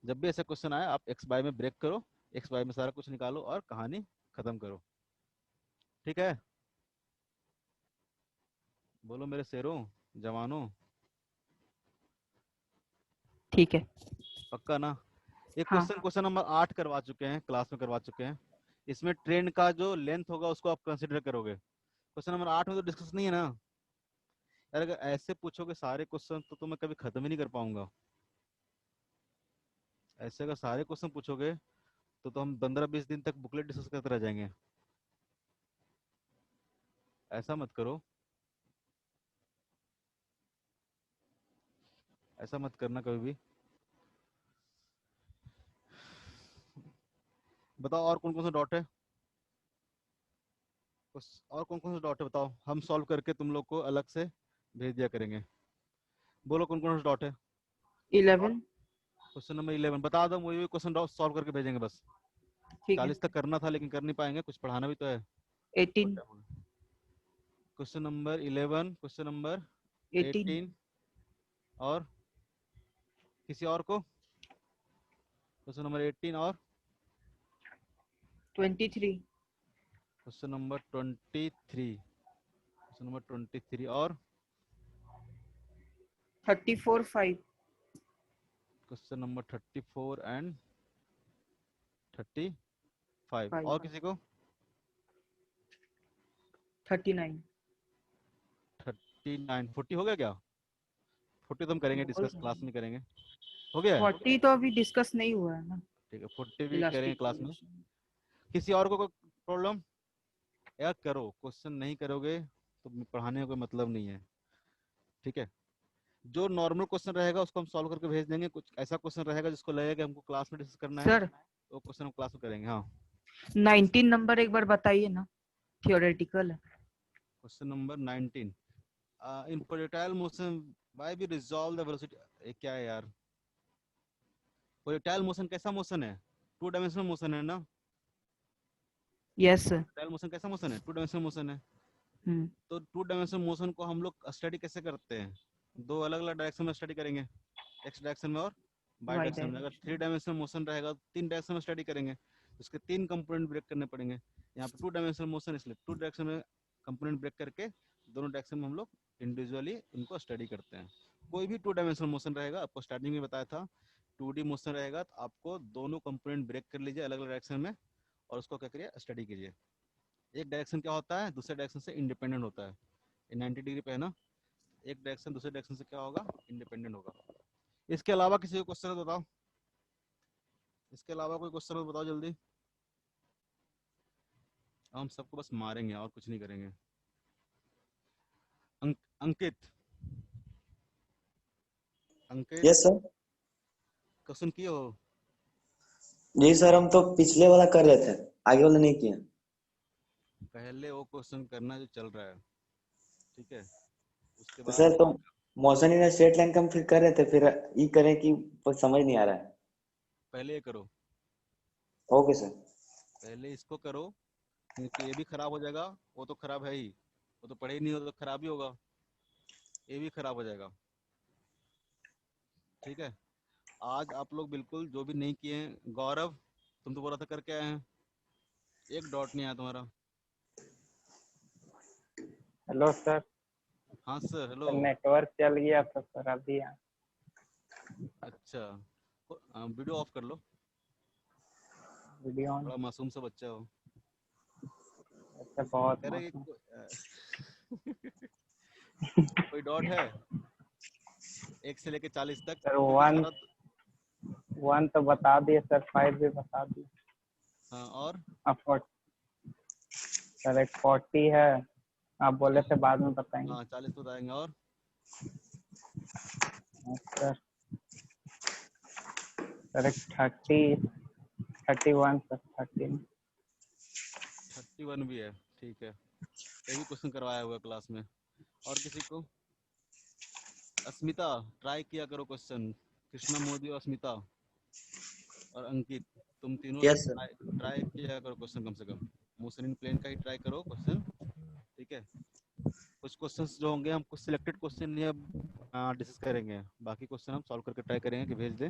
जब भी ऐसा क्वेश्चन आए आप एक्स बाय में ब्रेक करो, एक्स बाय में सारा कुछ निकालो और कहानी खत्म करो। ठीक है, बोलो मेरे शेरों जवानों, ठीक है। पक्का ना। एक हाँ क्वेश्चन नंबर 8 करवा चुके हैं, क्लास में करवा चुके हैं। इसमें ट्रेन का जो लेंथ होगा उसको आप कंसिडर करोगे। क्वेश्चन नंबर 8 में तो डिस्कस नहीं है ना यार, अगर ऐसे पूछोगे सारे क्वेश्चन तो मैं कभी खत्म ही नहीं कर पाऊंगा। ऐसे अगर सारे क्वेश्चन पूछोगे तो हम 15-20 दिन तक बुकलेट डिस्कस करते रह जाएंगे। ऐसा मत करो, ऐसा मत करना कभी भी। बताओ और कौन कौन सा डॉट है, और कौन कौन सा डॉट है बताओ, हम सॉल्व करके तुम लोग को अलग से भेज दिया करेंगे। बोलो कौन कौन सा डॉट है। 11। क्वेश्चन नंबर 11 बता दो, मुझे भी क्वेश्चन सॉल्व करके भेजेंगे बस। ठीक है। 40 तक करना था लेकिन कर नहीं पाएंगे, कुछ पढ़ाना भी तो है। 18। Question number 11, question number 18। 18, और किसी और को, क्वेश्चन नंबर 18 और 23। क्वेश्चन नंबर 23, क्वेश्चन नंबर 23 और 34 5। Question number 34 and 35, 5। और किसी को 39। 39, 40 हो गया क्या, 40 तो हम करेंगे बोल डिस्कस, रहे क्लास हैं। में करेंगे। हो गया है, 40 तो अभी डिस्कस नहीं हुआ है ना, ठीक है 40 भी करेंगे इलास्टिक क्लास में। रिलेशन। किसी और को प्रॉब्लम, यार करो, क्वेश्चन नहीं करोगे तो पढ़ाने का कोई मतलब नहीं है। ठीक है, जो नॉर्मल क्वेश्चन रहेगा उसको हम सॉल्व करके भेज देंगे, कुछ ऐसा क्वेश्चन रहेगा जिसको लगेगा कि हमको क्लास में डिस्कस करना है सर तो क्वेश्चन हम क्लास में करेंगे। हाँ, 19 नंबर एक बार बताइए ना, थियोरेटिकल है। Question number 19, in projectile motion why we resolve the velocity, क्या है यार, प्रोजेक्टाइल मोशन कैसा मोशन है, 2 डायमेंशनल मोशन है ना। Yes sir. प्रोजेक्टाइल मोशन कैसा मोशन है, 2 डायमेंशनल मोशन है। हम्म। तो 2 डायमेंशनल मोशन को हम लोग स्टडी कैसे करते हैं, दो अलग अलग डायरेक्शन में स्टडी करेंगे, एक्स डायरेक्शन में और बाई वाई डायरेक्शन में। अगर 3 डायरेक्शन। डायमेंशनल मोशन रहेगा तो 3 डायरेक्शन में स्टडी करेंगे, उसके 3 कंपोनेंट ब्रेक करने पड़ेंगे। यहाँ पे 2 डायमेंशनल मोशन इसलिए 2 डायरेक्शन में कंपोनेंट ब्रेक करके दोनों डायरेक्शन में हम लोग इंडिविजुअली इनको स्टडी करते हैं। कोई भी 2 डायमेंशनल मोशन रहेगा, आपको स्टार्टिंग में बताया था 2D मोशन रहेगा, तो आपको दोनों कंपोनेंट ब्रेक कर लीजिए अलग अलग डायरेक्शन में और उसको क्या करिए, स्टडी कीजिए। एक डायरेक्शन क्या होता है, दूसरे डायरेक्शन से इंडिपेंडेंट होता है। ये 90 डिग्री पे है ना, एक डायरेक्शन दूसरे डायरेक्शन से क्या होगा, इंडिपेंडेंट होगा। इसके अलावा किसी को क्वेश्चन बताओ, इसके अलावा कोई क्वेश्चन बताओ जल्दी। हम सबको बस मारेंगे और कुछ नहीं करेंगे। अंकित, अंकित यस सर। क्वेश्चन किए हो? जी सर, हम तो पिछले वाला कर रहे थे, आगे वाला नहीं किया। पहले वो क्वेश्चन करना जो चल रहा है, ठीक है, उसके तो बाद सर, तो मोशन इन स्ट्रेट लाइन का हम फिर कर रहे थे, फिर ये करें कि समझ नहीं आ रहा है। पहले ये करो, ओके सर। पहले इसको करो, क्योंकि ये भी खराब हो जाएगा, वो तो खराब है ही, वो तो पढ़े ही नहीं हो तो खराब ही होगा, ये भी खराब हो जाएगा। ठीक है, आज आप लोग बिल्कुल जो भी नहीं किए हैं, गौरव तुम तो बोला था करके आए हैं, एक डॉट नहीं आया तुम्हारा। Hello sir. हाँ सर, हेलो। नेटवर्क चल गया था सर अभी। अच्छा, वीडियो ऑफ कर लो, वीडियो ऑन। बड़ा मासूम सा बच्चा हो। अच्छा, बहुत कह रहे मौसम। कोई डॉट है 1 से लेके 40 तक, सर क्योंकि सारा 1 तो बता दिए सर, 5 भी बता दिए। हाँ, और अब सर एक 40 है, आप बोले थे बाद में बताएंगे। हाँ 40 तो बताएंगे। और सर सर एक 30, 31 सर, 30। 31 भी है, ठीक है, ये भी क्वेश्चन करवाया हुआ क्लास में। और किसी को? अस्मिता ट्राई किया करो क्वेश्चन, कृष्णा मोदी और अस्मिता और अंकित, तुम तीनों यस सर। ट्राई किया करो क्वेश्चन, कम से कम मोशन इन प्लेन का ही ट्राई करो क्वेश्चन, ठीक है। कुछ क्वेश्चंस जो होंगे हम कुछ सिलेक्टेड क्वेश्चन ये डिस्कस करेंगे, बाकी क्वेश्चन हम सॉल्व करके ट्राई करेंगे कि भेज दें,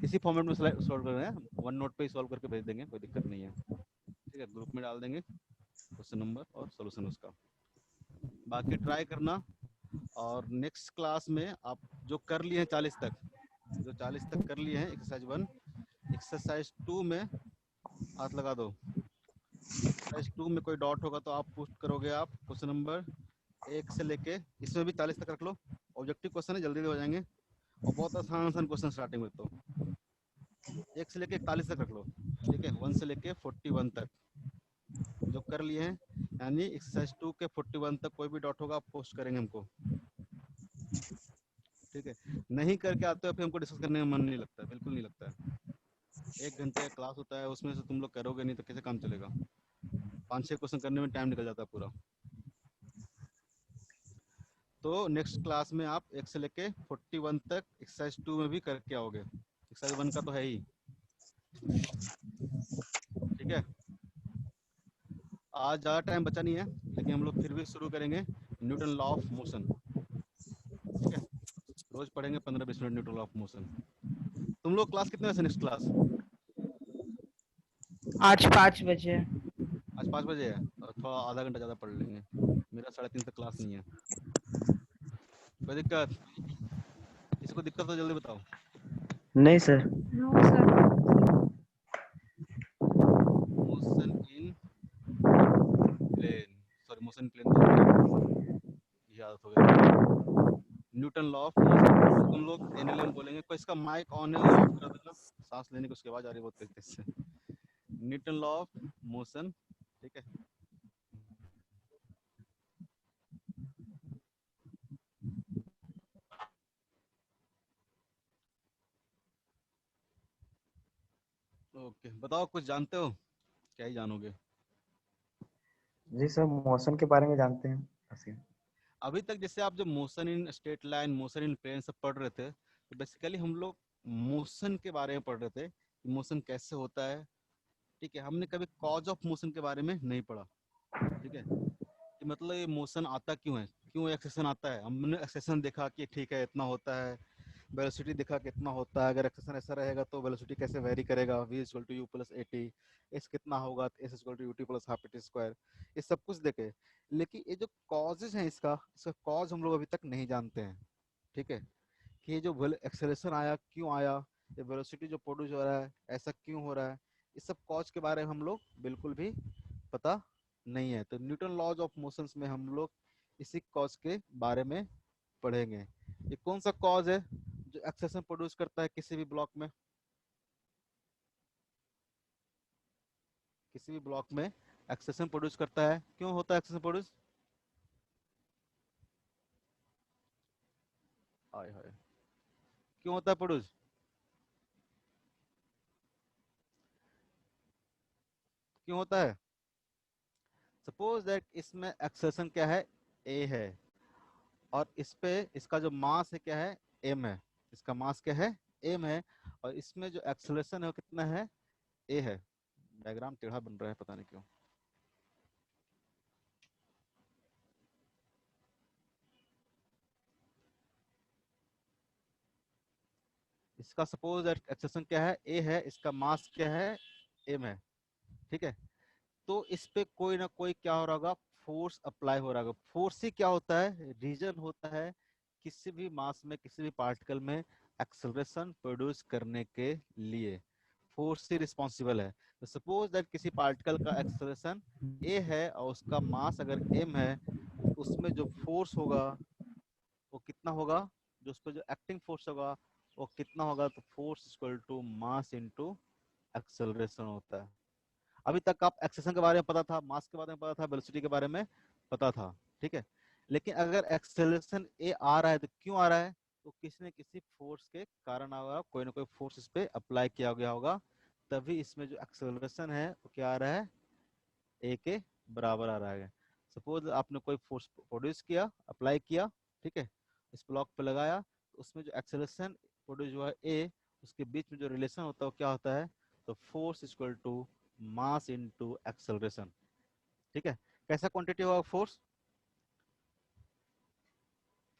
इसी फॉर्मेट में सॉल्व कर रहे हैं, वन नोट पे ही सॉल्व करके भेज देंगे, कोई दिक्कत नहीं है, ठीक है। ग्रुप में डाल देंगे क्वेश्चन नंबर और सोल्यूशन उसका, बाकी ट्राई करना। और नेक्स्ट क्लास में आप जो कर लिए हैं 40 तक, जो 40 तक कर लिए हैं एक्सरसाइज 1, एक्सरसाइज 2 में हाथ लगा दो। एक्सरसाइज 2 में कोई डॉट होगा तो आप पुट करोगे, आप क्वेश्चन नंबर 1 से लेके, इसमें भी 40 तक रख लो, ऑब्जेक्टिव क्वेश्चन है, जल्दी हो जाएंगे और बहुत आसान आसान क्वेश्चन स्टार्टिंग में, तो 1 से लेके 41 तक रख लो, ठीक है, 1 से लेके 41 तक जो कर लिए हैं, यानी एक्सरसाइज 2 के 41 तक कोई भी डॉट होगा आप पोस्ट करेंगे हमको, ठीक है। नहीं करके आते हो फिर हमको डिस्कस करने में मन नहीं लगता, बिल्कुल नहीं लगता है। 1 घंटे का क्लास होता है, उसमें से तुम लोग करोगे नहीं तो कैसे काम चलेगा, 5-6 क्वेश्चन करने में टाइम निकल जाता है पूरा। तो नेक्स्ट क्लास में आप 1 से लेके 41 तक एक्सरसाइज 2 में भी करके आओगे, एक्सरसाइज 1 का तो है ही, ठीक है। आज ज़्यादा टाइम बचा नहीं है, लेकिन हम लोग फिर भी शुरू करेंगे न्यूटन लॉ ऑफ मोशन, ठीक है। रोज पढ़ेंगे 15-20 minute Newton law of motion. तुम लोग क्लास कितने बजे, नेक्स्ट क्लास? आज 5 बजे। आज 5 बजे है, और थोड़ा आधा घंटा ज़्यादा पढ़ लेंगे, मेरा 3:30 तक क्लास नहीं है। कोई दिक्कत? इसको दिक्कत तो जल्दी बताओ। नहीं sir. No sir. Motion in plane, sorry motion plane तो ये आदत हो गया। न्यूटन लॉ ऑफ मोशन तुम लोग एनएलएम बोलेंगे। कोई इसका माइक ऑन है ऑफ कर देना, सांस लेने की उसकी आवाज आ रही है बहुत तेज तेज से। न्यूटन लॉ ऑफ मोशन, ठीक है। ओके, बताओ कुछ जानते हो? क्या ही जानोगे, जी सर, मोशन के बारे में जानते हैं ऐसे। अभी तक जैसे आप जब motion in straight line, motion in plane सब पढ़ रहे थे, तो बेसिकली हम लोग मोशन के बारे में पढ़ रहे थे, मोशन कैसे होता है, ठीक है। हमने कभी कॉज ऑफ मोशन के बारे में नहीं पढ़ा, ठीक है, कि मतलब ये मोशन आता क्यों है, क्यों एक्सेशन आता है। हमने एक्सेशन देखा कि ठीक है इतना होता है, वेलोसिटी देखा कितना होता है, अगर एक्सेशन ऐसा रहेगा तो वेलोसिटी कैसे वेरी करेगा, v equal to u plus a t, s कितना होगा, s equal to u t plus half t square, ये सब कुछ देखे। लेकिन ये जो कॉजेज हैं इसका कॉज हम लोग अभी तक नहीं जानते हैं, ठीक है। कि ये जो एक्सेलरेशन आया क्यों आया, ये वेलोसिटी जो प्रोड्यूस हो रहा है ऐसा क्यों हो रहा है, इस सब कॉज के बारे में हम लोग बिल्कुल भी पता नहीं है। तो न्यूटन लॉज ऑफ मोशंस में हम लोग इसी कॉज के बारे में पढ़ेंगे। ये कौन सा कॉज है जो एक्सेलरेशन प्रोड्यूस करता है किसी भी ब्लॉक में, किसी भी ब्लॉक में एक्सेलरेशन प्रोड्यूस करता है, क्यों होता है एक्सेलरेशन प्रोड्यूस? हाय हाय, क्यों होता है प्रोड्यूस? क्यों होता है? सपोज दैट इसमें एक्सेलरेशन क्या है, ए है, और इस पे इसका जो मास है क्या है, एम है। इसका मास क्या है, एम है, और इसमें जो एक्सेलरेशन है वो कितना है, ए है। डायग्राम टेढ़ा बन रहा है पता नहीं क्यों। इसका सपोज दैट एक्सेलरेशन क्या है, ए है, इसका मास क्या है, एम है, ठीक है। तो इस पे कोई ना कोई क्या हो रहा होगा, फोर्स अप्लाई हो रहा होगा। फोर्स ही क्या होता है, रीजन होता है किसी भी मास में, किसी भी पार्टिकल में एक्सेलरेशन प्रोड्यूस करने के लिए। फोर्स ही रिस्पॉन्सिबल है। तो सपोज दैट किसी पार्टिकल का एक्सेलरेशन ए है और उसका मास अगर एम है, तो उसमें जो फोर्स होगा वो कितना होगा, जो उस पर जो एक्टिंग फोर्स होगा वो कितना होगा, तो force equal to mass into acceleration होता है। अभी तक आप एक्सेलरेशन के बारे में पता था, मास के बारे में पता था, वेलोसिटी के बारे में पता था, ठीक है। लेकिन अगर एक्सेलरेशन ए आ रहा है तो क्यों आ रहा है, तो किसी न किसी फोर्स के कारण आ रहा है, कोई ना कोई फोर्स इस पे अप्लाई किया गया होगा, तभी इसमें जो एक्सेलरेशन है वो क्या आ रहा है, ए के बराबर आ रहा है। सपोज आपने कोई फोर्स प्रोड्यूस किया, अप्लाई किया, ठीक है, इस ब्लॉक पे लगाया, तो उसमें जो एक्सेलरेशन प्रोड्यूस हुआ है ए, उसके बीच में जो रिलेशन होता है वो क्या होता है, तो force equal to mass into acceleration, ठीक है। कैसा क्वांटिटी होगा फोर्स,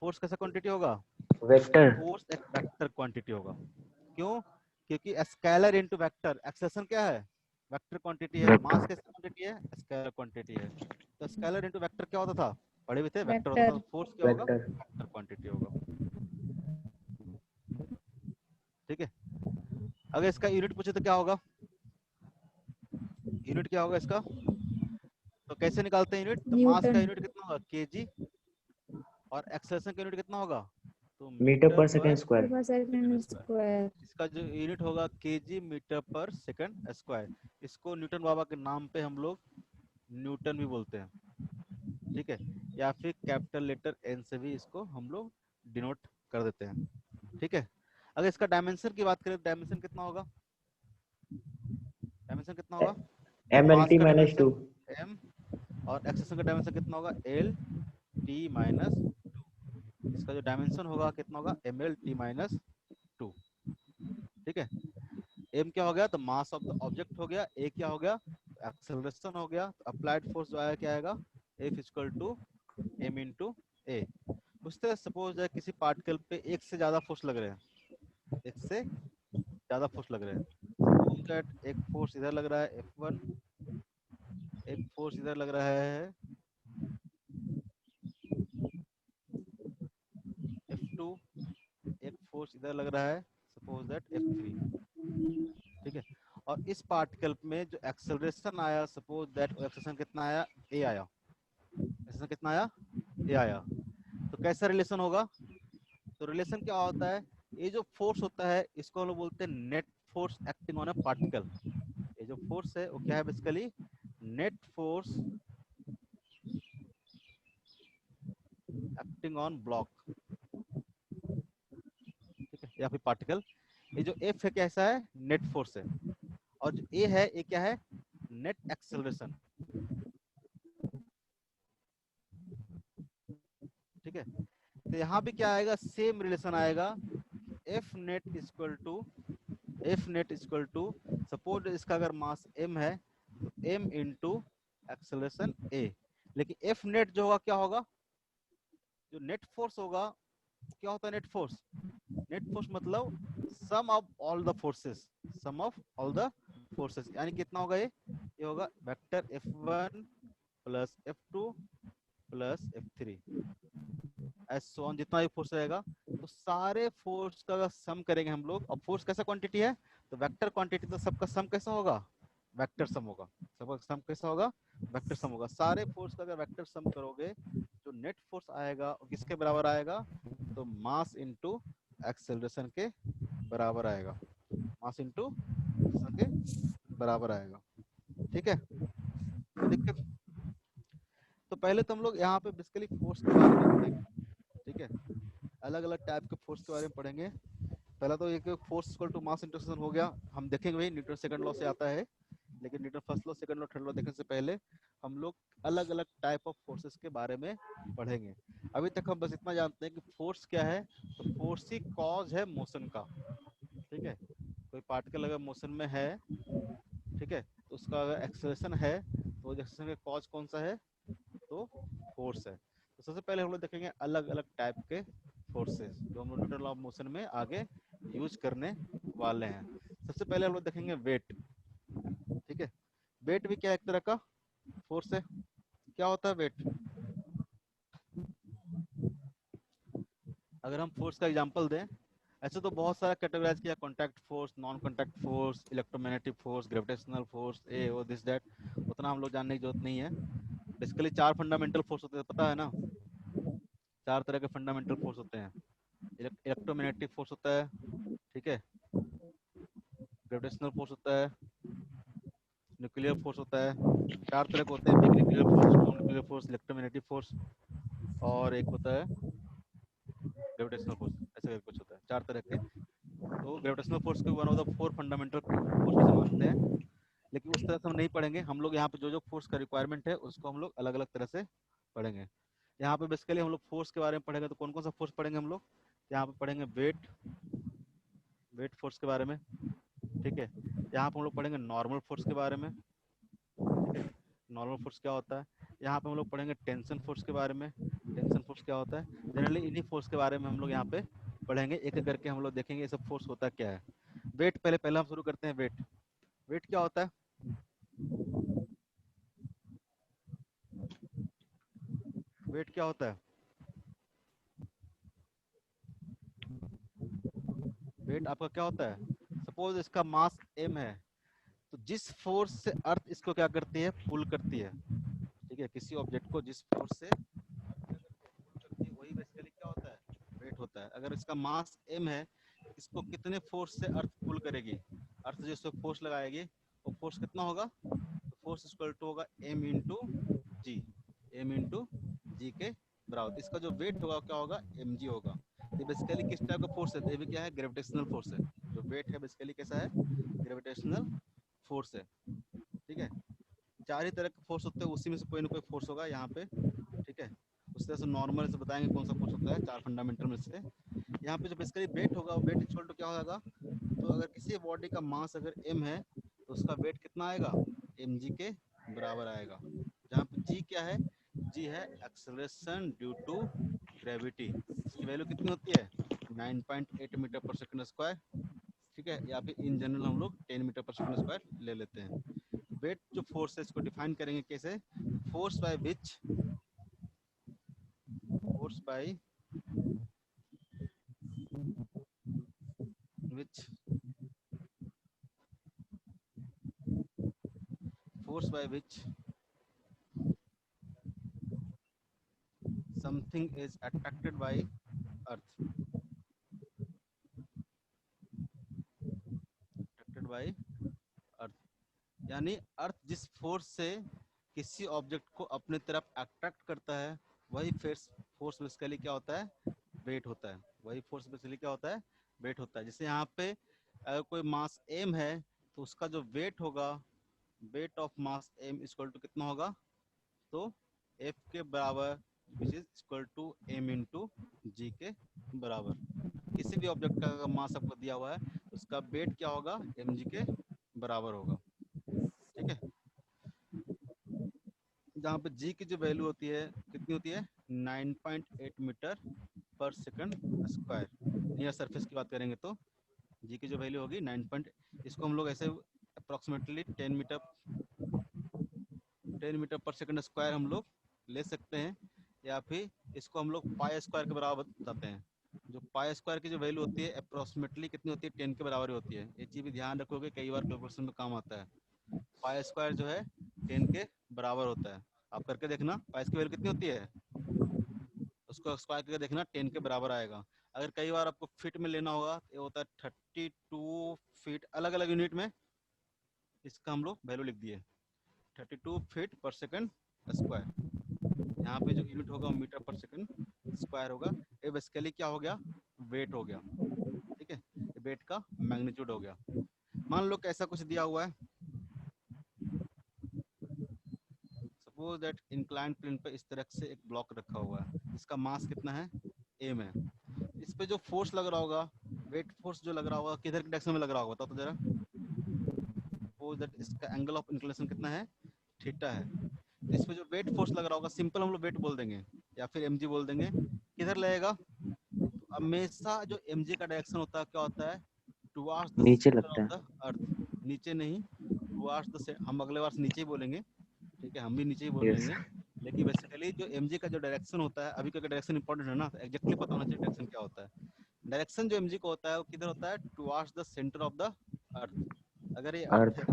फोर्स कैसा क्वांटिटी होगा, वेक्टर। फोर्स एक वेक्टर क्वांटिटी होगा। क्यों, क्योंकि स्केलर इनटू वेक्टर, एक्सेलरेशन क्या है, वेक्टर क्वांटिटी है, मास कैसी क्वांटिटी है, स्केलर क्वांटिटी है। तो स्केलर इनटू वेक्टर क्या होता था, पढ़े भी थे, वेक्टर होता था, वेक्टर। तो फोर्स क्या होगा, वेक्टर। वेक्टर क्वांटिटी होगा, ठीक है। अगर इसका यूनिट पूछे तो क्या होगा, यूनिट क्या होगा इसका, तो कैसे निकालते हैं यूनिट, तो मास का न्यूटन। यूनिट कितना होगा, केजी, और एक्सेलरेशन का यूनिट कितना होगा, तो मीटर मीटर पर पर सेकेंड स्क्वायर। पर सेकंड सेकंड स्क्वायर। स्क्वायर। इसका जो यूनिट होगा KG metre per second square. इसको न्यूटन बाबा के नाम पे हम लोग न्यूटन भी बोलते हैं, ठीक है, या फिर कैपिटल लेटर एन से भी इसको हम लोग डिनोट कर देते हैं, ठीक है। अगर इसका डायमेंशन की बात करें तो डायमेंशन कितना होगा, डायमेंशन कितना होगा, एम एल मास टी का माइनस डायमेंशन 2। m, और एक्सेलरेशन का डायमेंशन कितना होगा, एल टी माइनस टू। इसका जो डायमेंशन होगा कितना होगा, m l t minus two, ठीक है। एम क्या हो गया, तो मास ऑफ द ऑब्जेक्ट हो गया, ए क्या हो गया, एक्सेलरेशन हो गया, तो अप्लाइड फोर्स जो आया क्या आएगा, F equal to m into a. उस तरह सपोज है किसी पार्टिकल पे एक से ज्यादा फोर्स लग रहे हैं, एक से ज्यादा फोर्स लग रहे हैं, सपोज दैट एक फोर्स इधर लग रहा है F1, एक फोर्स इधर लग रहा है F2, एक फोर्स इधर लग रहा है सपोज दैट F3, ठीक है। और इस पार्टिकल में जो एक्सेलरेशन आया, सपोज दैट एक्सेलरेशन कितना आया, ए आया, एक्सेलरेशन कितना आया, ए आया, तो कैसा रिलेशन होगा, तो रिलेशन क्या होता है, ये जो फोर्स होता है इसको हम लोग बोलते हैं net force acting on a particle. ये जो फोर्स है वो क्या है, basically net force acting on block, ठीक है, या फिर पार्टिकल। ये जो एफ है कैसा है, नेट फोर्स है, और जो ए है ये क्या है, नेट एक्सेलरेशन, ठीक है। तो यहाँ भी क्या आएगा, सेम रिलेशन आएगा, f net equal to, f net equal to, suppose इसका अगर मास m है तो m इंटू एक्सेलरेशन a। लेकिन एफ नेट जो होगा क्या होगा, जो नेट फोर्स होगा, क्या होता है नेट फोर्स, नेट फोर्स मतलब sum of all the forces, sum of all the forces, यानी कितना होगा, ये होगा vector F1 plus F2 plus F3 as so on, जितना भी फोर्स रहेगा, तो सारे फोर्स का सम करेंगे हम लोग। अब फोर्स कैसा क्वांटिटी है, तो वेक्टर क्वांटिटी, तो सबका सम कैसा होगा, वेक्टर सम होगा। सबका सम कैसा होगा, वेक्टर सम होगा। सारे फोर्स का अगर वेक्टर सम करोगे, जो नेट फोर्स आएगा वो किसके बराबर आएगा, तो मास इनटू एक्सेलरेशन के बराबर आएगा। मास इनटू एक्सेलरेशन के बराबर आएगा। ठीक है, तो देखिए, तो पहले तो हम लोग यहाँ पे बेसिकली फोर्स के बारे में पढ़ेंगे। ठीक है, अलग अलग टाइप के फोर्स के बारे में पढ़ेंगे। पहला तो एक force equal to mass into acceleration हो गया, हम देखेंगे भाई न्यूटन सेकंड लॉ से आता है, लेकिन Newton first law, second law, third law देखने से पहले हम लोग अलग अलग टाइप ऑफ फोर्सेस के बारे में पढ़ेंगे। अभी तक हम बस इतना जानते हैं कि फोर्स क्या है, तो फोर्स ही कॉज है मोशन का। ठीक है, कोई पार्टिकल अगर मोशन में है, ठीक है, तो उसका अगर एक्सेलरेशन है, तो एक्सेलरेशन का कॉज कौन सा है, तो फोर्स है। तो सबसे पहले हम लोग देखेंगे अलग अलग टाइप के फोर्सेस जो हम लोग न्यूटन लॉ ऑफ मोशन में आगे यूज करने वाले हैं। सबसे पहले हम लोग देखेंगे वेट। ठीक है, वेट भी क्या एक तरह का फोर्स है। क्या होता है वेट, अगर हम फोर्स का एग्जांपल दें, ऐसे तो बहुत सारा कैटेगराइज किया, contact force, non contact force, electromagnetic force, gravitational force, ए वो दिस दैट, उतना हम लोग जानने की जरूरत नहीं है। बेसिकली 4 फंडामेंटल फोर्स होते हैं, पता है ना, 4 तरह के फंडामेंटल फोर्स होते हैं। इलेक्ट्रोमैग्नेटिक फोर्स होता है, ठीक है, ग्रेविटेशनल फोर्स होता है, न्यूक्लियर फोर्स होता है। 4 तरह के होते हैं, big nuclear force, small nuclear force, electromagnetic force, और एक होता है ग्रेविटेशनल फोर्स। ऐसे कुछ होता है 4 तरह के। तो ग्रेविटेशनल फोर्स को one of the 4 fundamental force में से मानते हैं, लेकिन उस तरह से हम नहीं पढ़ेंगे। हम लोग यहाँ पे जो जो फोर्स का रिक्वायरमेंट है उसको हम लोग अलग अलग तरह से पढ़ेंगे। यहाँ पे बेसिकली हम लोग फोर्स के बारे में पढ़ेंगे, तो कौन कौन सा फोर्स पढ़ेंगे हम लोग, यहाँ पे पढ़ेंगे वेट, वेट फोर्स के बारे में। ठीक है, यहाँ पे हम लोग पढ़ेंगे नॉर्मल फोर्स के बारे में। ठीक है, नॉर्मल फोर्स क्या होता है। यहाँ पे हम लोग पढ़ेंगे टेंशन फोर्स के बारे में, टेंशन फोर्स क्या होता है। जनरली इन्हीं फोर्स के बारे में हम लोग यहाँ पे पढ़ेंगे, एक एक करके हम लोग देखेंगे ये सब फोर्स होता क्या है। वेट पहले हम शुरू करते हैं। वेट, वेट क्या होता है, वेट क्या होता है, वेट आपका क्या होता है। सपोज इसका मास m है, तो जिस फोर्स से अर्थ इसको क्या करती है, पुल करती है। ठीक है, किसी ऑब्जेक्ट को जिस फोर्स से अर्थ क्या करती है, पुल करती है, वही बेसिकली क्या होता है, वेट होता है। अगर इसका मास m है, इसको कितने फोर्स से अर्थ पुल करेगी, अर्थ जो इसको फोर्स लगाएगी, वो फोर्स कितना होगा, तो फोर्स इक्वल टू होगा m इंटू जी, m इंटू जी के बराबर। इसका जो वेट होगा क्या होगा, mg होगा। ये बेसिकली किस टाइप का फोर्स है, तो ये भी क्या है, ग्रेविटेशनल फोर्स है। जो वेट है बेसिकली कैसा है, ग्रेविटेशनल फोर्स है। ठीक है, 4 ही तरह के फोर्स होते हैं, उसी में से कोई ना कोई फोर्स होगा यहाँ पे। ठीक है, उस तरह से नॉर्मल से बताएंगे कौन सा फोर्स होता है 4 फंडामेंटल में से। यहाँ पे जो बेसिकली वेट होगा, वो वेट इक्वल टू क्या होगा, तो अगर किसी बॉडी का मास अगर m है, तो उसका वेट कितना आएगा, mg के बराबर आएगा। जहाँ पे g क्या है, g है एक्सेलरेशन ड्यू टू ग्रेविटी। इसकी वैल्यू कितनी होती है, 9.8 मीटर पर सेकंड स्क्वायर। ठीक है, या फिर इन जनरल हम लोग 10 मीटर पर सेकंड स्क्वायर ले लेते हैं। वेट जो फोर्स है इसको डिफाइन करेंगे कैसे, force by which, force by which, force by which something is attracted by earth, attracted by earth, यानी अर्थ जिस फोर्स से किसी ऑब्जेक्ट को अपने तरफ अट्रैक्ट करता है, वही फोर्स बेसिकली क्या होता है, वेट होता है। वही फोर्स बेसिकली क्या होता है, वेट होता है। जैसे यहाँ पे अगर कोई मास m है, तो उसका जो वेट होगा, weight of mass m equal to कितना होगा, तो F के बराबर, which is equal to m into g के बराबर। किसी भी ऑब्जेक्ट का अगर मास आपको दिया हुआ है, उसका वेट क्या होगा, mg के बराबर होगा। ठीक है, जहाँ पे g की जो वैल्यू होती है कितनी होती है, 9.8 metre per second square. Near surface की बात करेंगे तो g की जो वैल्यू होगी 9 पॉइंट, इसको हम लोग ऐसे approximately 10 metre per second square हम लोग ले सकते हैं, या फिर इसको हम लोग पाई स्क्वायर के बराबर बताते हैं। जो पाई स्क्वायर की जो वैल्यू होती है अप्रोक्सीमेटली कितनी होती है, 10 के बराबर ही होती है। ये चीज भी ध्यान रखोगे, कई बार कैलकुलेशन में काम आता है। पाई स्क्वायर जो है 10 के बराबर होता है। आप करके देखना पाई की वैल्यू कितनी होती है, उसको स्क्वायर करके देखना 10 के बराबर आएगा। अगर कई बार आपको फीट में लेना होगा, ये होता है 32 फीट, अलग अलग यूनिट में इसका हम लोग वैल्यू लिख दिए 32 फीट पर सेकंड स्क्वायर। यहाँ पे जो यूनिट होगा मीटर पर सेकंड स्क्वायर होगा। ये बेसिकली क्या हो गया, वेट हो गया। ठीक है, वेट का मैग्नीट्यूड हो गया। मान लो कैसा कुछ दिया हुआ है, सपोज दैट इंक्लाइन प्लेन पे इस तरह से एक ब्लॉक रखा हुआ है, इसका मास कितना है, m है। इस पे जो फोर्स लग रहा होगा, वेट फोर्स जो लग रहा होगा, किधर के डायरेक्शन में लग रहा होगा, बताओ तो जरा। सपोज दैट इसका एंगल ऑफ इंक्लिनेशन कितना है, थीटा है। तो इस पे जो वेट फोर्स लग रहा होगा, सिंपल हम लोग वेट बोल देंगे या फिर mg बोल देंगे, किधर लगेगा। तो हमेशा जो mg का डायरेक्शन होता है क्या होता है, टुवार्ड्स द नीचे सेंटर लगता ऑफ है। The earth. नीचे नहीं, टुवार्ड्स द, हम अगले बार से नीचे ही बोलेंगे, ठीक है, हम भी नीचे ही बोल यस लेंगे। लेकिन बेसिकली जो mg का जो डायरेक्शन होता है, अभी का डायरेक्शन इंपॉर्टेंट है ना, तो एग्जैक्टली पता होना चाहिए डायरेक्शन क्या होता है। डायरेक्शन जो mg का होता है वो किधर होता है, towards the centre of the earth. अगर ये अर्थ अर्थ। है,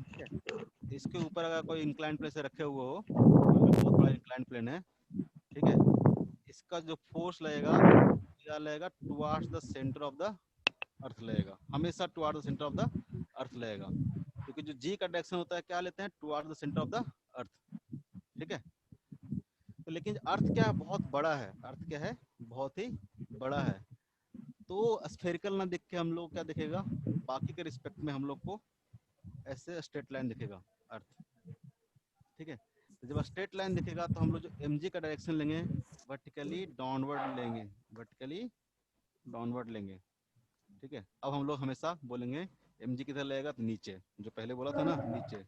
ठीक है, तो इसके ऊपर अगर कोई इंक्लाइन प्लेन से रखे हुए हो, मान लो बहुत बड़ा इंक्लाइन प्लेन है, ठीक है, इसका जो फोर्स लगेगा क्या लगेगा, towards the centre of the earth लगेगा, हमेशा towards the centre of the earth लगेगा। क्योंकि जो जी का डायरेक्शन होता है क्या लेते हैं, towards the centre of the earth. ठीक है, तो लेकिन अर्थ क्या है, बहुत बड़ा है। अर्थ क्या है, बहुत ही बड़ा है। तो स्फेरिकल ना देख के हम लोग क्या दिखेगा, बाकी के रिस्पेक्ट में हम लोग को ऐसे स्ट्रेट लाइन दिखेगा अर्थ। ठीक है, तो जब स्ट्रेट लाइन दिखेगा तो हम लोग जो mg का डायरेक्शन लेंगे वर्टिकली डाउनवर्ड लेंगे, वर्टिकली डाउनवर्ड लेंगे। ठीक है, अब हम लोग हमेशा बोलेंगे mg किधर लगेगा, तो नीचे, जो पहले बोला था ना नीचे,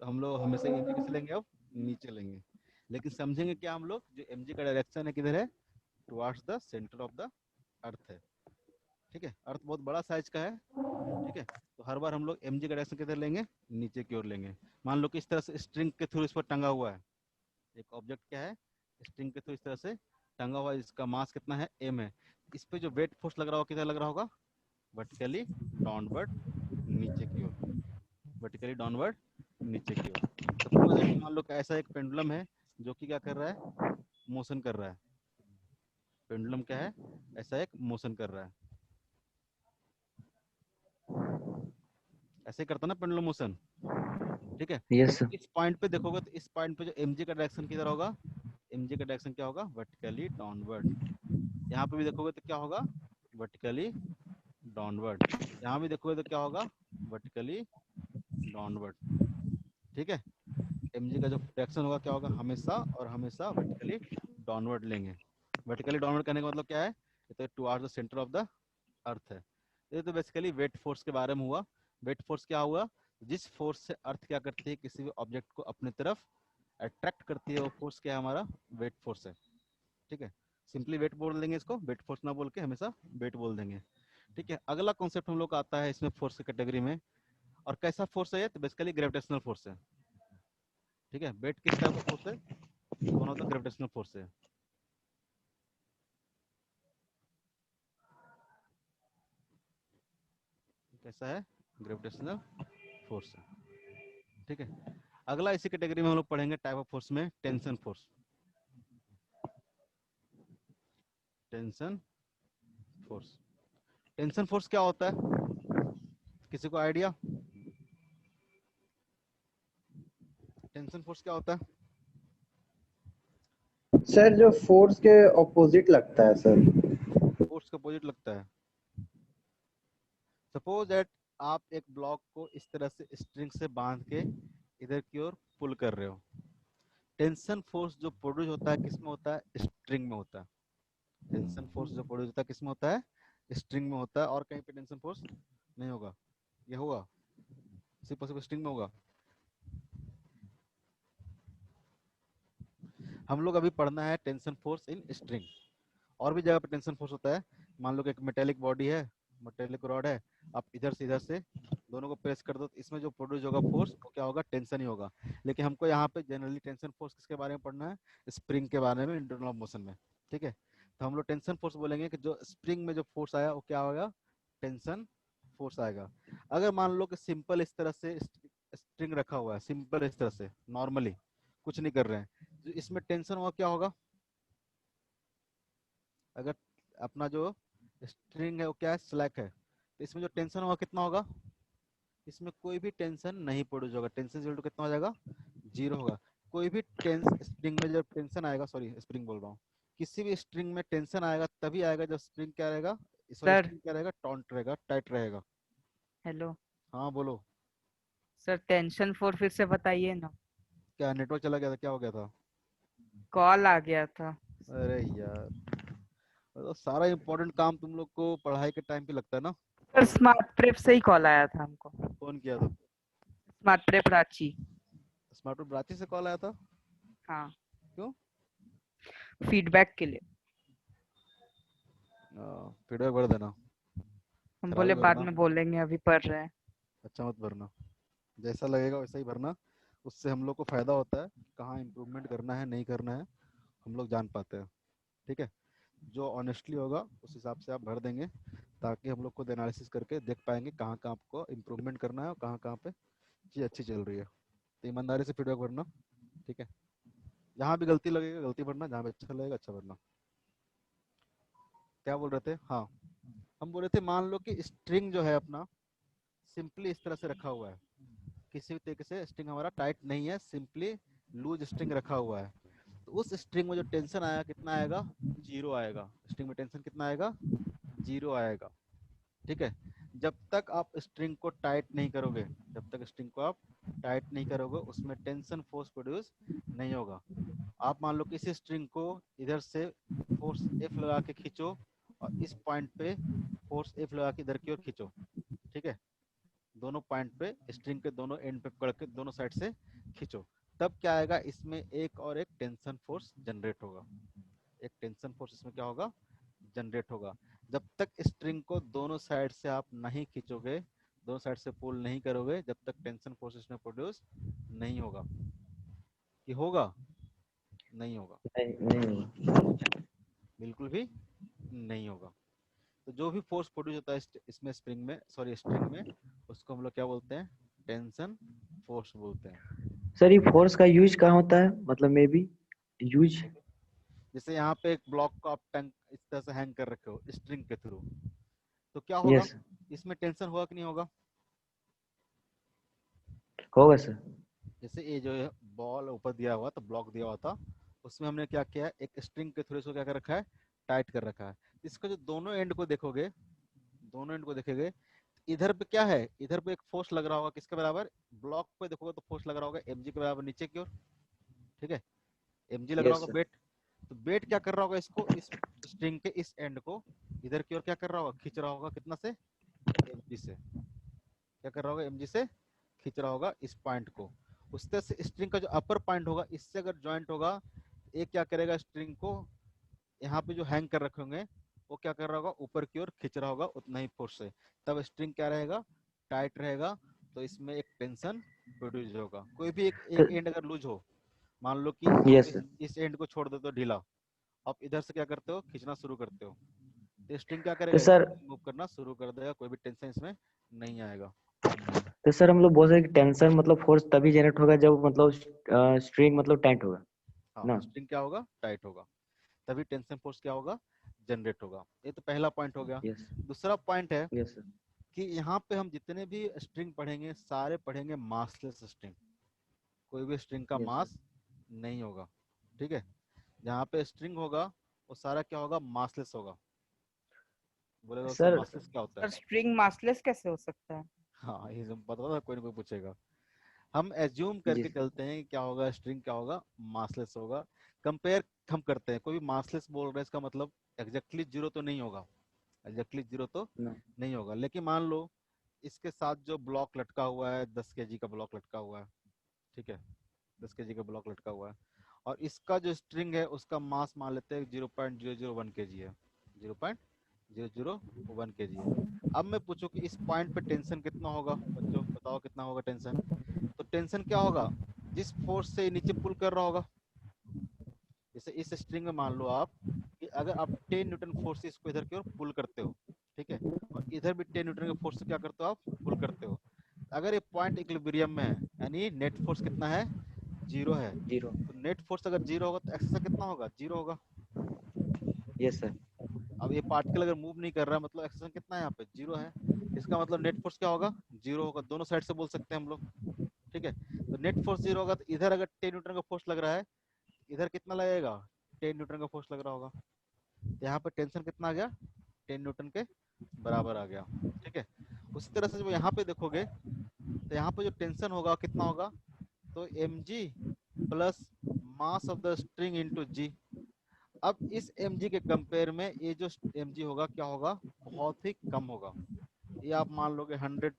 तो हम लोग हमेशा mg किसे लेंगे, अब नीचे लेंगे। लेकिन समझेंगे क्या हम लोग, जो mg का डायरेक्शन है किधर है, towards the centre of the earth है। ठीक है, अर्थ बहुत बड़ा साइज का है। ठीक है, तो हर बार हम लोग mg का डायरेक्शन किधर लेंगे, नीचे की ओर लेंगे। मान लो कि इस तरह से स्ट्रिंग के थ्रू इस पर टंगा हुआ है, एक ऑब्जेक्ट क्या है, स्ट्रिंग के थ्रू इस तरह से टंगा हुआ है, इसका मास कितना है, m है। इस पे जो वेट फोर्स लग रहा होगा किधर लग रहा होगा, वर्टिकली डाउनवर्ड नीचे की ओर, वर्टिकली डाउनवर्ड नीचे की ओर। सपोज दैट मान लो कि ऐसा एक पेंडुलम है जो कि क्या कर रहा है, मोशन कर रहा है। पेंडुलम क्या है, ऐसा एक मोशन कर रहा है, ऐसे ही करता ना पेंडुलम मोशन। ठीक है, यस सर। इस पॉइंट पे देखोगे तो इस पॉइंट पे जो mg का डायरेक्शन किधर होगा, mg का डायरेक्शन क्या होगा, वर्टिकली डाउनवर्ड। यहाँ पे भी देखोगे तो क्या होगा, वर्टिकली डाउनवर्ड। यहाँ भी देखोगे तो क्या होगा, वर्टिकली डाउनवर्ड। ठीक है, mg का जो डायरेक्शन होगा क्या होगा, हमेशा और हमेशा वर्टिकली डाउनवर्ड लेंगे। वर्टिकली डाउनवर्ड करने का मतलब क्या है, ये तो towards the centre of the earth है। ये तो बेसिकली वेट फोर्स के बारे में हुआ। वेट फोर्स क्या हुआ, जिस फोर्स से अर्थ क्या करती है, किसी भी ऑब्जेक्ट को अपने तरफ अट्रैक्ट करती है, वो फोर्स क्या है, हमारा वेट फोर्स है। ठीक है, सिंपली वेट बोल देंगे इसको, वेट फोर्स ना बोल के हमेशा वेट बोल देंगे। ठीक है, अगला कॉन्सेप्ट हम लोग का आता है इसमें फोर्स की कैटेगरी में, और कैसा फोर्स है ये, तो बेसिकली ग्रेविटेशनल फोर्स है। ठीक है, वेट किस टाइप का फोर्स है, one of the gravitational force है। कैसा है, ग्रेविटेशनल फोर्स है। ठीक है, अगला इसी कैटेगरी में हम लोग पढ़ेंगे टाइप ऑफ फोर्स में tension force. Tension force, tension force क्या होता है, किसी को आइडिया, टेंशन फोर्स क्या होता है। सर जो फोर्स के ऑपोजिट लगता है सर। फोर्स का अपोजिट लगता है। सपोज दैट आप एक ब्लॉक को इस तरह से स्ट्रिंग से बांध के इधर की ओर पुल कर रहे हो, टेंशन फोर्स जो प्रोड्यूस होता है किस में होता है, स्ट्रिंग में होता है। टेंशन फोर्स जो प्रोड्यूस होता है किस में होता है, स्ट्रिंग में होता है। और कहीं पे टेंशन फोर्स नहीं होगा, ये होगा सिर्फ स्ट्रिंग में होगा। हम लोग अभी पढ़ना है टेंशन फोर्स इन स्ट्रिंग। और भी जगह पे टेंशन फोर्स होता है, मान लो कि एक मेटेलिक बॉडी है, मेटेलिक रॉड है, आप इधर से दोनों को प्रेस कर दो तो इसमें जो प्रोड्यूस होगा फोर्स वो क्या होगा, टेंशन ही होगा। लेकिन हमको यहाँ पे जनरली टेंशन फोर्स किसके बारे में पढ़ना है, स्प्रिंग के बारे में, इंटरनल मोशन में। ठीक है, तो हम लोग टेंशन फोर्स बोलेंगे कि जो स्प्रिंग में जो फोर्स आया वो क्या होगा, टेंशन फोर्स आएगा। अगर मान लो कि सिंपल इस तरह से स्ट्रिंग रखा हुआ है, सिंपल इस तरह से नॉर्मली कुछ नहीं कर रहे हैं, तो इसमें टेंशन हुआ क्या होगा, अगर अपना जो स्ट्रिंग है वो क्या है, स्लैक है, तो इसमें जो टेंशन होगा कितना होगा, इसमें कोई भी टेंशन नहीं प्रोड्यूस होगा, टेंशन इक्वल टू कितना हो जाएगा, 0 होगा। कोई भी स्ट्रिंग में जब टेंशन आएगा, सॉरी स्प्रिंग बोल रहा हूँ, किसी भी स्ट्रिंग में टेंशन आएगा तभी आएगा जब स्प्रिंग क्या रहेगा, सॉरी सर स्ट्रिंग क्या रहेगा, टॉन्ट रहेगा, टाइट रहेगा। हेलो हाँ बोलो। सर, टेंशन फोर फिर से बताइए ना। क्या नेटवर्क चला गया था, क्या हो गया था? कॉल आ गया था। अरे यार, तो सारा इम्पोर्टेंट काम तुम लोग को पढ़ाई के टाइम पे लगता है ना। सर स्मार्ट प्रेप से ही कॉल आया था हमको। फोन किया था? Smart prep Ranchi. स्मार्ट ब्रांची से कॉल आया था? हाँ। क्यों? फीडबैक के लिए। फीडबैक भर देना, हम खराब बोले ही बाद भरना, में बोलेंगे, अभी पढ़ रहे हैं। अच्छा मत भरना, जैसा लगेगा वैसा ही भरना, उससे हम लोग को फायदा होता है, कहाँ इम्प्रूवमेंट करना है नहीं करना है हम लोग जान पाते हैं। ठीक है, जो ऑनेस्टली होगा उस हिसाब से आप भर देंगे, ताकि हम लोग खुद एनालिसिस करके देख पाएंगे कहाँ कहाँ आपको इम्प्रूवमेंट करना है और कहाँ कहाँ पे चीज़ अच्छी चल रही है। तो ईमानदारी से फीडबैक भरना, ठीक है, जहाँ भी गलती लगेगा गलती भरना, जहाँ भी अच्छा लगेगा अच्छा भरना। क्या बोल रहे थे? हाँ, हम बोल रहे थे मान लो कि स्ट्रिंग जो है अपना सिंपली इस तरह से रखा हुआ है, किसी भी तरीके से स्ट्रिंग हमारा टाइट नहीं है, सिंपली लूज स्ट्रिंग रखा हुआ है, तो उस स्ट्रिंग में जो टेंशन आएगा कितना आएगा, 0 आएगा। स्ट्रिंग में टेंशन कितना आएगा, 0 आएगा। ठीक है, जब तक आप स्ट्रिंग को टाइट नहीं करोगे, जब तक स्ट्रिंग को आप टाइट नहीं करोगे उसमें टेंशन फोर्स प्रोड्यूस नहीं होगा। आप मान लो कि इस स्ट्रिंग को इधर से फोर्स F लगा के खींचो और इस पॉइंट पे फोर्स F लगा के इधर की ओर खींचो, ठीक है, दोनों पॉइंट पे स्ट्रिंग के दोनों एंड पे पकड़ के दोनों साइड से खींचो, तब क्या आएगा, इसमें एक और एक टेंशन फोर्स जनरेट होगा, एक टेंशन फोर्स इसमें क्या होगा, जनरेट होगा। जब तक स्ट्रिंग को दोनों साइड से आप नहीं खींचोगे, दोनों साइड से पुल नहीं करोगे, जब तक टेंशन फोर्स इसमें प्रोड्यूस नहीं होगा। कि होगा? नहीं होगा, नहीं बिल्कुल भी नहीं होगा। तो जो भी फोर्स प्रोड्यूस होता है इसमें स्प्रिंग में, सॉरी स्ट्रिंग में, उसको हम लोग क्या बोलते हैं, टेंशन फोर्स बोलते हैं। सर, ये फोर्स का यूज कहाँ होता है, मतलब मे बी यूज? जैसे यहाँ पे एक ब्लॉक को आप टंग इस तरह से हैंग कर रखे हो स्ट्रिंग के थ्रू, तो क्या होगा, यस इसमें टेंशन होगा कि नहीं होगा? होगा सर। जैसे ये जो है बॉल ऊपर दिया हुआ था, ब्लॉक दिया हुआ था, उसमें हमने क्या किया है, एक स्ट्रिंग के थ्रू इसको क्या कर रखा है, टाइट कर रखा है। इसका जो दोनों एंड को देखोगे, दोनों एंड को देखेंगे, इधर पे क्या है, इधर पे एक फोर्स लग रहा होगा किसके बराबर, ब्लॉक पे देखोगे तो फोर्स लग रहा होगा mg के बराबर नीचे की ओर, ठीक है, mg लग रहा यस होगा सर। वेट। तो वेट क्या कर रहा होगा, इसको इस स्ट्रिंग के इस एंड को इधर की ओर क्या कर रहा होगा, खींच रहा होगा, कितना से, mg से, क्या कर रहा होगा, mg से खींच रहा होगा इस पॉइंट को। उस तरह से स्ट्रिंग का जो अपर पॉइंट होगा इससे अगर ज्वाइंट होगा, एक क्या करेगा, स्ट्रिंग को यहाँ पे जो हैंग कर रखे होंगे वो क्या कर रहा होगा, ऊपर की ओर खींच रहा होगा उतना ही फोर्स से, तब स्ट्रिंग क्या रहेगा, टाइट रहेगा। तो इसमें एक टेंशन प्रोड्यूस होगा। कोई भी एक एंड अगर लूज हो, मान लो कि आप यस सर। इस एंड को छोड़ देते हो ढीला, आप इधर से क्या करते हो, खींचना शुरू करते हो, तो स्ट्रिंग क्या तो करेगा, सर मूव करना शुरू कर देगा, कोई भी टेंशन इसमें नहीं आएगा। तो सर हम लोग बोल सकते हैं कि टेंशन मतलब फोर्स तभी जनरेट होगा जब मतलब स्ट्रिंग मतलब टाइट होगा हाँ, ना? स्ट्रिंग क्या होगा, टाइट होगा, तभी टेंशन फोर्स क्या होगा, जनरेट होगा। ये तो पहला पॉइंट हो गया। यस दूसरा पॉइंट है यस सर। कि यहाँ पे हम जितने भी स्ट्रिंग पढ़ेंगे सारे पढ़ेंगे मासलेस स्ट्रिंग, कोई भी स्ट्रिंग का यस सर। मास नहीं होगा, ठीक है, जहाँ पे स्ट्रिंग होगा वो सारा क्या होगा, मासलेस होगा। बोलेगा सर सर मासलेस क्या होता सर है? स्ट्रिंग मासलेस कैसे हो सकता है? हाँ, ये सब पता था, कोई ना कोई पूछेगा। हम एज्यूम जी करके चलते हैं कि क्या होगा, स्ट्रिंग क्या होगा, मासलेस होगा। कंपेयर हम करते हैं, कोई भी मासलेस बोल रहे हैं इसका मतलब एग्जैक्टली जीरो तो नहीं होगा, एग्जैक्टली जीरो तो ना। नहीं होगा, लेकिन मान लो इसके साथ जो ब्लॉक लटका हुआ है 10 केजी का ब्लॉक लटका हुआ है, ठीक है, 10 केजी का ब्लॉक लटका हुआ है, और इसका जो स्ट्रिंग है उसका मास मान लेते हैं 0.001 केजी है, 0.001 केजी है। अब मैं पूछूं कि इस पॉइंट पे टेंशन कितना होगा, बच्चों बताओ कितना होगा टेंशन? तो टेंशन क्या होगा, जिस फोर्स से नीचे पुल कर रहा होगा, जैसे इस स्ट्रिंग में मान लो आप कि अगर आप 10 न्यूटन फोर्स से इसको इधर की ओर पुल करते हो, ठीक है, और इधर भी 10 न्यूटन के फोर्स से क्या करते हो आप, पुल करते हो, अगर ये पॉइंट इक्विलिब्रियम में है यानी नेट फोर्स कितना है, 0 है, 0। तो नेट फोर्स अगर 0 होगा तो एक्सेलरेशन कितना होगा, 0 होगा। Yes sir. अब ये पार्टिकल अगर मूव नहीं कर रहा मतलब एक्सेलरेशन कितना है यहाँ पे, 0 है, इसका मतलब नेट फोर्स क्या होगा, 0 होगा। दोनों साइड से बोल सकते हैं हम लोग, ठीक है। तो नेट फोर्स 0 होगा, तो इधर अगर 10 न्यूटन का फोर्स लग रहा है, इधर कितना लगेगा, 10 न्यूटन का फोर्स लग रहा होगा, तो यहाँ पे टेंशन कितना आ गया, 10 न्यूटन के बराबर आ गया, ठीक है। उसी तरह से जब यहाँ पे देखोगे तो यहाँ पे जो टेंशन होगा कितना होगा, तो mg plus mass of the string into g। अब इस mg के कंपेयर में ये जो mg होगा क्या होगा, बहुत ही कम होगा। ये आप मान लोगे 100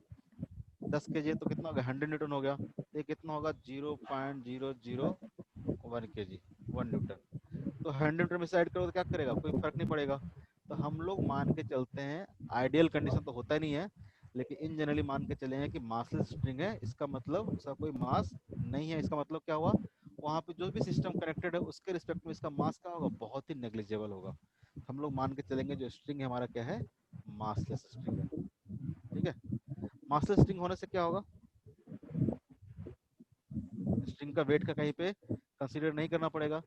10 के जी तो कितना होगा, 100 न्यूटन हो गया, तो ये कितना होगा 0.001 के जी, 1 न्यूटन। तो 100 न्यूटन में से ऐड करो तो क्या करेगा, कोई फर्क नहीं पड़ेगा। तो हम लोग मान के चलते हैं, आइडियल कंडीशन तो होता नहीं है, लेकिन इन जनरली मान के चले हैं कि मासलेस स्ट्रिंग है, इसका मतलब उसका कोई मास नहीं है। इसका मतलब क्या हुआ, वहाँ पे जो भी सिस्टम कनेक्टेड है उसके रिस्पेक्ट में इसका मास क्या होगा, बहुत ही नेग्लिजिबल होगा। हम लोग मान के चलेंगे जो स्ट्रिंग है हमारा क्या है, मासलेस स्ट्रिंग है, ठीक है। मासलेस स्ट्रिंग होने से क्या होगा, स्ट्रिंग का वेट का कहीं पे कंसीडर नहीं करना पड़ेगा।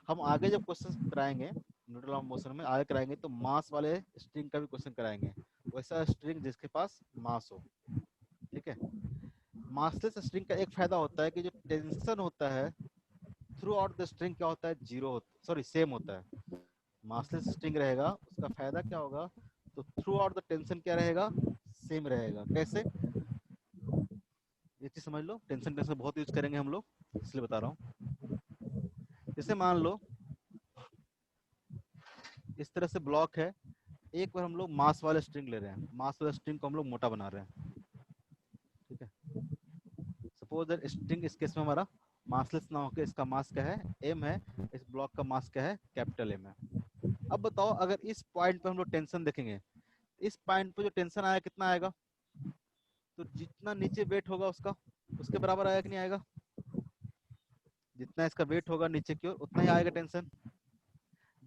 हम आगे जब क्वेश्चन कराएंगे न्यूटन लॉ ऑफ मोशन में आगे कराएंगे तो मास वाले स्ट्रिंग का भी क्वेश्चन कराएंगे, वैसा स्ट्रिंग जिसके पास मास हो, ठीक है। मासलेस स्ट्रिंग का एक फायदा होता है कि जो टेंशन होता है थ्रू आउट द स्ट्रिंग क्या होता है, जीरो होता, सॉरी सेम होता है। मासलेस स्ट्रिंग रहेगा उसका फायदा क्या होगा, तो थ्रू आउट द टेंशन क्या रहेगा, सेम रहेगा। कैसे, ये चीज समझ लो, टेंशन टेंशन बहुत यूज करेंगे हम लोग इसलिए बता रहा हूँ। जैसे मान लो इस तरह से ब्लॉक है, एक बार हम लोग मास वाले स्ट्रिंग ले रहे हैं, मास वाले स्ट्रिंग को हम लोग मोटा बना रहे हैं, ठीक है। सपोज दैट स्ट्रिंग इस केस में हमारा मासलेस ना होकर इसका मास क्या है, m है, इस ब्लॉक का मास क्या है, कैपिटल M है। अब बताओ अगर इस पॉइंट पे हम लोग टेंशन देखेंगे, इस पॉइंट पे जो टेंशन आया कितना आएगा, तो जितना नीचे वेट होगा उसका उसके बराबर आएगा कि नहीं आएगा, जितना इसका वेट होगा नीचे की ओर उतना ही आएगा टेंशन।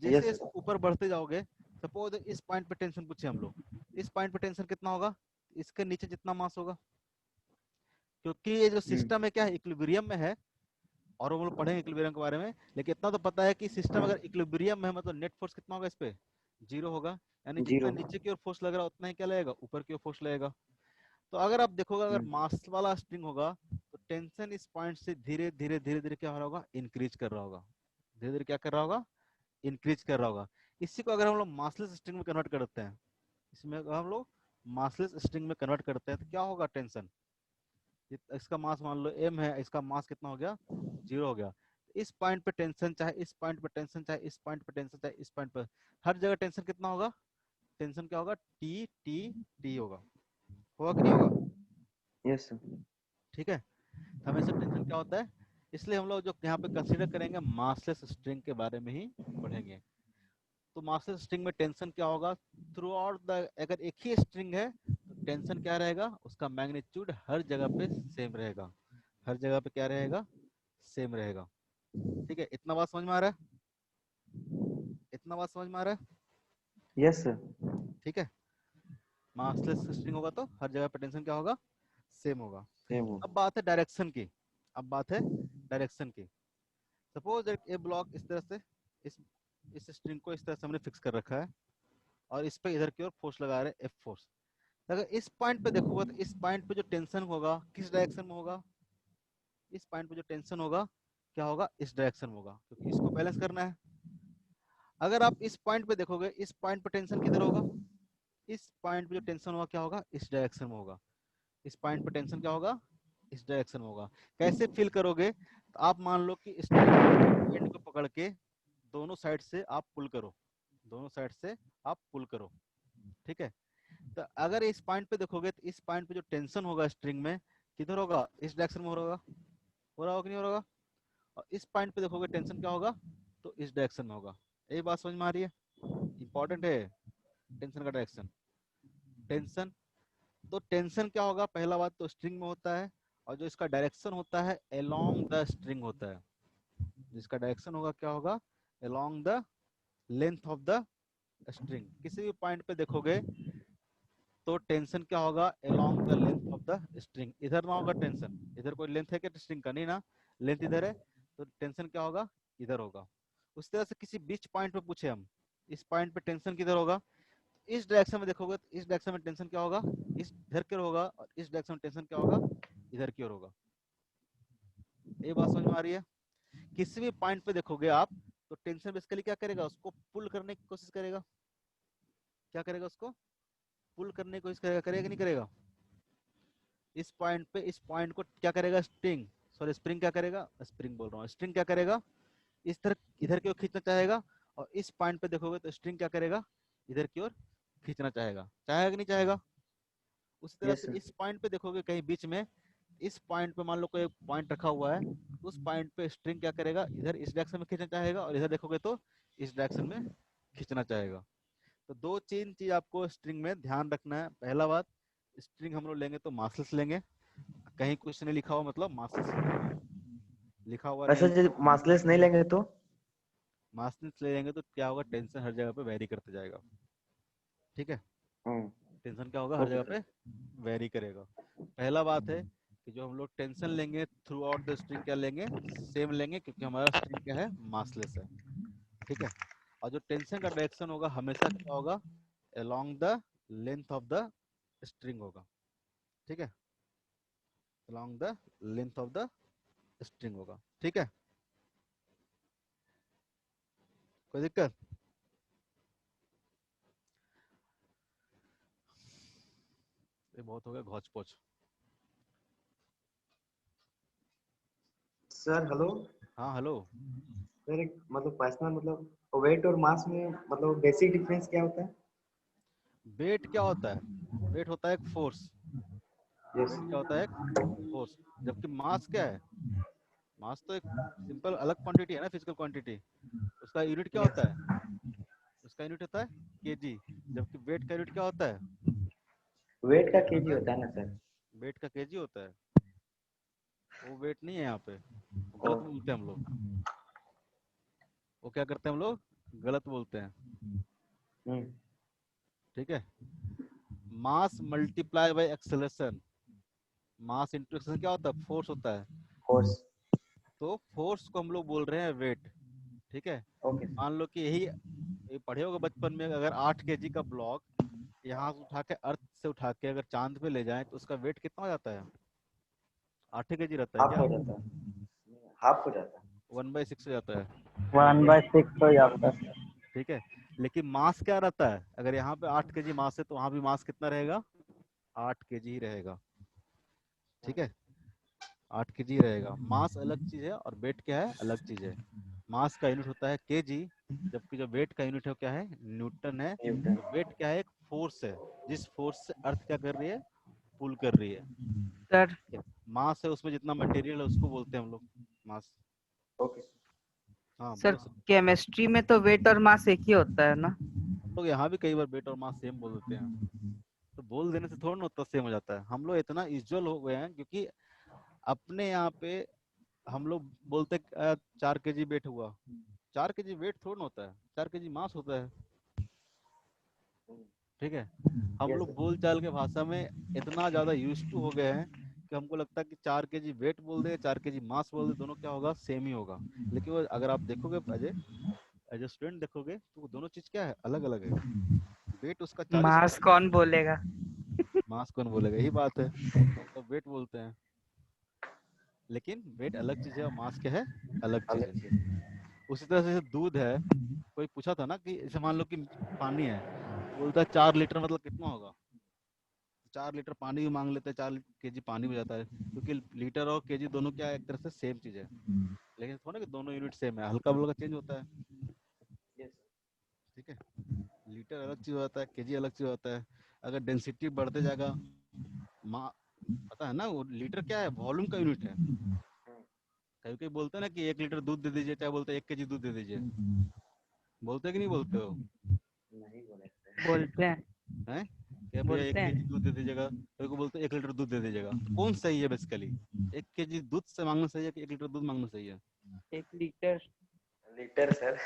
जैसे यस इसको ऊपर बढ़ते जाओगे, सपोज इस पॉइंट पे टेंशन पूछे हम लोग, इस पॉइंट पे टेंशन कितना होगा, इसके नीचे जितना मास होगा, क्योंकि ये जो सिस्टम है क्या है, इक्विलिब्रियम में है। और हम लोग पढ़ेंगे इक्विलिब्रियम के बारे में, लेकिन इतना तो पता है कि सिस्टम अगर इक्विलिब्रियम में है मतलब नेट फोर्स कितना होगा इस पे, 0 होगा, यानी जितना 0। नीचे की ओर फोर्स लग रहा है उतना ही क्या लगेगा, ऊपर की ओर फोर्स लगेगा। तो अगर आप देखोगे अगर मास वाला स्ट्रिंग होगा तो टेंशन इस पॉइंट से धीरे धीरे धीरे धीरे क्या हो रहा होगा, इंक्रीज कर रहा होगा, धीरे धीरे क्या कर रहा होगा, इंक्रीज कर रहा होगा। इसी को अगर हम लोग मासलेस स्ट्रिंग में कन्वर्ट करते हैं, इसमें अगर हम लोग मासलेस स्ट्रिंग में कन्वर्ट करते हैं तो क्या होगा, टेंशन, इसका मास मान लो m है, इसका मास कितना हो गया, 0 हो गया। इस पॉइंट पे टेंशन, चाहे इस पॉइंट पे टेंशन, चाहे इस पॉइंट पे टेंशन, चाहे इस पॉइंट पे, हर जगह टेंशन कितना होगा, टेंशन क्या होगा, टी टी टी होगा, होगा कि नहीं होगा, यस ठीक है। हमेशा टेंशन क्या होता है, इसलिए हम लोग जो यहाँ पे कंसीडर करेंगे मासलेस स्ट्रिंग के बारे में ही पढ़ेंगे। तो मासलेस स्ट्रिंग में टेंशन क्या होगा, थ्रू आउट द, अगर एक ही स्ट्रिंग है तो टेंशन क्या रहेगा, उसका मैग्नीट्यूड हर जगह पे सेम रहेगा, हर जगह पे क्या रहेगा, सेम रहेगा, ठीक है। इतना बात समझ में आ रहा है, इतना बात समझ में आ रहा है, यस ठीक है। मासलेस स्ट्रिंग होगा तो हर जगह पे टेंशन क्या होगा, सेम होगा। सेम। अब बात है डायरेक्शन की, अब बात है डायरेक्शन की। सपोज दैट ए ब्लॉक इस तरह से, इस स्ट्रिंग को इस तरह से हमने फिक्स कर रखा है और इस पे इधर की ओर फोर्स लगा रहे हैं, एफ फोर्स। अगर इस पॉइंट पे देखोगे तो इस पॉइंट पे जो टेंशन होगा किस डायरेक्शन में होगा, इस पॉइंट पे जो टेंशन होगा क्या होगा, इस डायरेक्शन में होगा, क्योंकि इसको बैलेंस करना है। अगर आप इस पॉइंट पे देखोगे, इस पॉइंट पे टेंशन किधर होगा, इस पॉइंट पे जो टेंशन होगा क्या होगा, इस डायरेक्शन में होगा, इस पॉइंट पे टेंशन क्या होगा, इस डायरेक्शन में होगा। कैसे फील करोगे, तो आप मान लो कि स्ट्रिंग एंड को पकड़ के दोनों साइड से आप पुल करो, दोनों साइड से आप पुल करो, ठीक है। तो अगर इस पॉइंट पे देखोगे तो इस पॉइंट पे जो टेंशन होगा स्ट्रिंग में किधर होगा, इस डायरेक्शन में हो रहा होगा कि नहीं हो रहा होगा। और इस पॉइंट पे देखोगे टेंशन क्या होगा, तो इस डायरेक्शन में होगा। यही बात समझ में आ रही है, इंपॉर्टेंट है टेंशन का डायरेक्शन। टेंशन, तो टेंशन क्या होगा, पहला बात तो स्ट्रिंग में होता है, और जो इसका डायरेक्शन होता है अलोंग द स्ट्रिंग होता है, जिसका डायरेक्शन होगा क्या होगा, along the length of the string. किसी भी पॉइंट पे देखोगे तो टेंशन क्या होगा, along the length of the string. इधर ना होगा टेंशन, इधर कोई लेंथ है क्या स्ट्रिंग का, नहीं ना, लेंथ इधर है, तो टेंशन क्या होगा, इधर होगा। उस तरह से किसी बीच पॉइंट पे पूछे हम, इस पॉइंट पे टेंशन किधर होगा, इस डायरेक्शन में देखोगे तो इस डायरेक्शन में टेंशन क्या होगा, इस इधर की ओर होगा, और इस डायरेक्शन में टेंशन क्या होगा, इधर की ओर होगा। ये बात समझ में आ रही है। किसी भी पॉइंट पे देखोगे आप तो टेंशन बेसिकली क्या करेगा, उसको पुल करने की कोशिश करेगा। क्या करेगा, उसको पुल करने की कोशिश करेगा, करेगा कि नहीं करेगा। इस पॉइंट पे इस पॉइंट को क्या करेगा, स्प्रिंग, सॉरी स्प्रिंग क्या करेगा, स्प्रिंग बोल रहा हूँ, स्ट्रिंग क्या करेगा, इस तरह इधर की ओर खींचना चाहेगा। और इस पॉइंट पे देखोगे तो स्ट्रिंग क्या करेगा, इधर की ओर खींचना चाहेगा, चाहेगा कि नहीं चाहेगा। उसी तरह यस से सर। इस पॉइंट पे देखोगे कहीं बीच में, इस पॉइंट पे मान लो कोई पॉइंट रखा हुआ है, उस पॉइंट पे स्ट्रिंग क्या करेगा, इधर इस डायरेक्शन में खींचना चाहेगा, और इधर देखोगे तो इस डायरेक्शन में खींचना चाहेगा। तो दो तीन चीज आपको स्ट्रिंग में ध्यान रखना है। पहला बात, स्ट्रिंग हम लोग लेंगे तो मासलेस लेंगे, कहीं कुछ नहीं लिखा हुआ मतलब मासलेस लिखा हुआ नहीं, वैसे जो मासलेस नहीं लेंगे तो मासलेस ले लेंगे तो क्या होगा, टेंशन हर जगह पे वेरी करते जाएगा। ठीक है, टेंशन क्या होगा, हर ओके जगह सर। पे वेरी करेगा। पहला बात है कि जो हम लोग टेंशन लेंगे थ्रू आउट द स्ट्रिंग क्या लेंगे, सेम लेंगे, क्योंकि हमारा स्ट्रिंग क्या है, मासलेस है। ठीक है, और जो टेंशन का डायरेक्शन होगा हमेशा क्या होगा, along the length of the string होगा। ठीक है, along the length of the string होगा। ठीक है, कोई दिक्कत। ये बहुत हो गया घोच पोच। Sir hello. हाँ हेलो। सर एक मतलब पर्सनल मतलब वेट और मास में मतलब बेसिक डिफरेंस क्या होता है? वेट क्या होता है, वेट होता है एक फोर्स, यस। वेट क्या होता है, एक फोर्स। जबकि मास क्या है, मास तो एक सिंपल अलग क्वांटिटी है ना, फिजिकल क्वांटिटी। उसका यूनिट क्या यस। होता है, उसका यूनिट होता है केजी। जबकि वेट का यूनिट क्या होता है, वेट का वेट केजी होता है, होता है ना सर? वेट का केजी होता है। वो वेट नहीं है यहाँ पे, वो ओ। गलत बोलते हैं हम लोग। वो क्या करते हैं हम लोग, गलत बोलते हैं। हम्म। ठीक है, मास multiply by acceleration, mass into acceleration क्या होता है, फोर्स होता है। फोर्स। तो फोर्स को हम लोग बोल रहे हैं वेट। ठीक है, ओके। मान लो कि यही ये पढ़े होगे बचपन में, अगर 8 केजी का ब्लॉक यहाँ से उठा के, अर्थ से उठा के अगर चांद पे ले जाएं तो उसका वेट कितना हो जाता है, 8 केजी रहता है हाफ क्या, हो जाता है। हाफ हो जाता है। 1/6 हो जाता है। 1/6 हो जाता है। ठीक है, लेकिन मास क्या रहता है, अगर यहाँ पे 8 केजी मास है तो वहां भी मास कितना रहेगा, 8 केजी ही रहेगा। ठीक है, 8 केजी रहेगा। मास अलग चीज है और वेट क्या है, अलग चीज है। मास का यूनिट होता है केजी, जबकि जो वेट का यूनिट है क्या है, न्यूटन है। न्यूटन। तो वेट क्या है, एक फोर्स है, जिस फोर्स से अर्थ क्या कर रही है, पुल कर रही है। सर मास है, उसमें जितना मटेरियल है उसको बोलते हैं हम लोग मास। ओके। हाँ सर बोलो सर। केमिस्ट्री में तो वेट और मास एक ही होता है ना? हम लोग यहाँ भी कई बार वेट और मास सेम बोल देते हैं, तो बोल देने से थोड़ा ना उतना सेम हो जाता है। हम लोग इतना यूजुअल हो गए हैं क्योंकि अपने यहाँ पे हम लोग बोलते 4 केजी वेट हुआ, 4 केजी वेट थोड़ा ना होता है, 4 केजी मास होता है। ठीक है, हम यस लोग सर। बोल चाल के भाषा में इतना ज्यादा यूज टू हो गए हैं कि हमको लगता है कि 4 केजी वेट बोल दे, 4 केजी मास बोल दे, दोनों क्या होगा, सेम ही होगा। लेकिन वो अगर आप देखोगे एज एज ए स्टूडेंट देखोगे तो वो दोनों चीज क्या है, अलग अलग है। वेट उसका 40 मास कौन बोलेगा? मास कौन बोलेगा, यही बात है, तो वेट बोलते हैं। लेकिन वेट अलग चीज है और मास क्या है, अलग चीज अलग है। चीज। उसी तरह से जैसे दूध है, कोई पूछा था ना कि जैसे मान लो कि पानी है, तो बोलता है 4 लीटर मतलब कितना होगा, 4 लीटर पानी भी मांग लेते हैं, 4 केजी पानी हो जाता है, क्योंकि लीटर और केजी दोनों क्या है, एक तरह से सेम चीज है। लेकिन थोड़ा कि दोनों यूनिट सेम है, हल्का फुल्का चेंज होता है। यस। ठीक है, लीटर अलग चीज होता है, केजी अलग चीज होता है। अगर डेंसिटी बढ़ते जाएगा, मा पता है ना, वो लीटर क्या है, वॉल्यूम का यूनिट है। कभी कभी बोलते हैं ना कि 1 लीटर दूध दे दीजिए, चाहे बोलते हैं 1 केजी दूध दे दीजिए, बोलते हैं कि नहीं बोलते हो, नहीं बोले सर। बोलते हैं, हैं कि भैया बोलते 1 केजी हैं। दूध दे दीजिएगा, कभी को बोलते हैं 1 लीटर दूध दे दीजिएगा। तो कौन सही है बेसिकली, 1 केजी दूध से मांगना सही है कि 1 लीटर दूध मांगना सही है। 1 लीटर। Litre sir.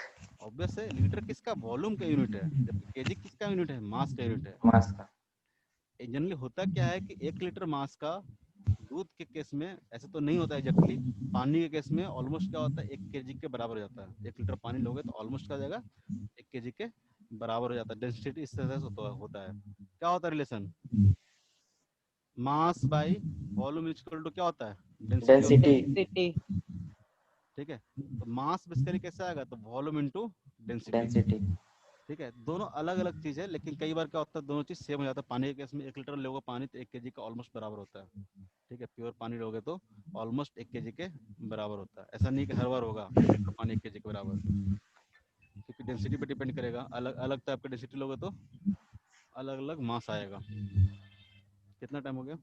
ऑब्वियस है, लीटर किसका वॉल्यूम का यूनिट है, जबकि केजी किसका यूनिट है, मास का यूनिट है। मास का। जनरली होता क्या है कि 1 लीटर मास का दूध के केस में ऐसे तो नहीं होता है एग्जैक्टली, पानी के केस में ऑलमोस्ट क्या होता है 1 केजी के बराबर हो जाता है। 1 लीटर पानी लोगे तो ऑलमोस्ट क्या हो जाएगा 1 केजी के बराबर हो जाता है। डेंसिटी इस तरह से होता है। क्या होता है relation, mass by volume equal to क्या होता है, डेंसिटी। डेंसिटी। ठीक है, तो मास बेसिकली कैसे आएगा, तो वॉल्यूम इनटू डेंसिटी। डेंसिटी। ठीक है, दोनों अलग अलग चीज है, लेकिन कई बार क्या होता है दोनों चीज सेम हो जाता है। पानी के केस में 1 लीटर लोगे पानी तो 1 केजी का ऑलमोस्ट बराबर होता है। ठीक है, प्योर पानी लोगे तो ऑलमोस्ट 1 केजी के बराबर होता है। ऐसा नहीं कि हर बार होगा 1 लीटर पानी 1 केजी के बराबर, क्योंकि डेंसिटी पे डिपेंड करेगा। अलग अलग टाइप का डेंसिटी लोगे तो अलग अलग मास आएगा। कितना टाइम हो गया,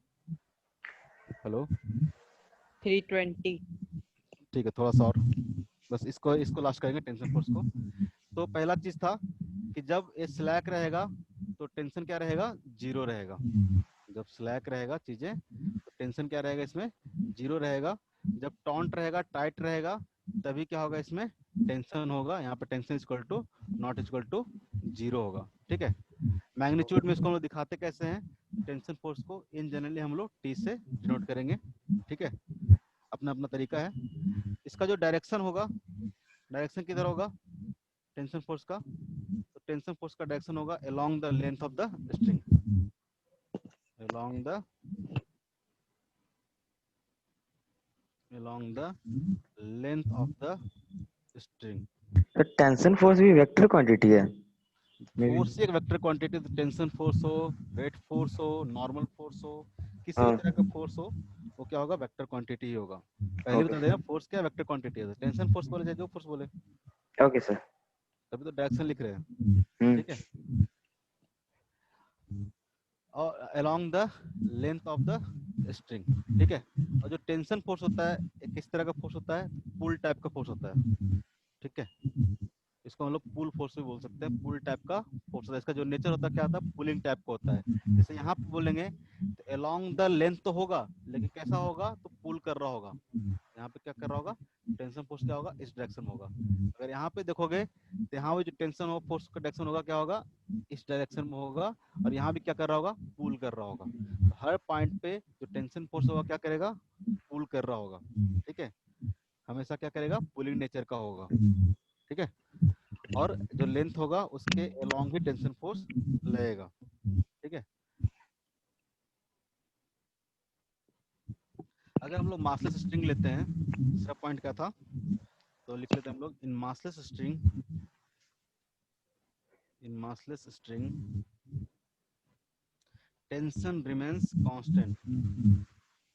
हेलो? 320। ठीक है, थोड़ा सा और, बस इसको लास्ट करेंगे टेंशन फोर्स को। तो पहला चीज था कि जब ये स्लैक रहेगा तो टेंशन क्या रहेगा, 0 रहेगा। जब स्लैक रहेगा चीजें तो टेंशन क्या रहेगा, इसमें 0 रहेगा। जब टॉन्ट रहेगा, टाइट रहेगा, तभी क्या होगा, इसमें टेंशन होगा। यहाँ पे tension equal to not equal to 0 होगा। ठीक है, मैग्नीट्यूड में इसको हम लोग दिखाते कैसे हैं, टेंशन फोर्स को इन जनरली हम लोग टी से डिनोट करेंगे। ठीक है, अपना अपना तरीका है। इसका जो डायरेक्शन होगा, डायरेक्शन किधर होगा टेंशन फोर्स का, तो टेंशन फोर्स का डायरेक्शन होगा along the length of the string, along the length of the string। तो टेंशन फोर्स भी वेक्टर क्वांटिटी है। फोर्स एक वेक्टर क्वांटिटी, टेंशन फोर्स हो, वेट फोर्स हो, नॉर्मल फोर्स हो, किसी भी हाँ। तरह का फोर्स हो, वो क्या होगा, वेक्टर क्वांटिटी ही होगा। पहले बता देना फोर्स क्या वेक्टर क्वांटिटी है। टेंशन फोर्स बोले चाहे जो फोर्स बोले, ओके सर। तभी तो डायरेक्शन लिख रहे हैं। ठीक है, और along the length of the string. ठीक है, और जो टेंशन फोर्स होता है एक किस तरह का फोर्स होता है, पुल टाइप का फोर्स होता है। ठीक है, इसको हम लोग पुल फोर्स भी बोल सकते हैं, पुल टाइप का फोर्स होता है। इसका जो नेचर होता है क्या होता है, पुलिंग टाइप का होता है। जैसे यहाँ पे बोलेंगे तो अलोंग द लेंथ तो होगा, लेकिन कैसा होगा, तो पुल कर रहा होगा। यहाँ पे क्या कर रहा होगा, टेंशन फोर्स क्या होगा, इस डायरेक्शन में होगा। अगर यहाँ पे देखोगे तो यहाँ पे जो टेंशन फोर्स का डायरेक्शन होगा क्या होगा, इस डायरेक्शन में होगा, और यहाँ भी क्या कर रहा होगा, पुल कर रहा होगा। तो हर पॉइंट पे जो टेंशन फोर्स होगा क्या करेगा, पुल कर रहा होगा। ठीक है, हमेशा क्या करेगा, पुलिंग नेचर का होगा। ठीक है, और जो लेंथ होगा उसके अलोंग ही टेंशन फोर्स लगेगा। ठीक है, अगर हम लोग मासलेस स्ट्रिंग लेते हैं, दूसरा पॉइंट क्या था, तो लिख लेते हैं हम लोग, in massless string tension remains constant,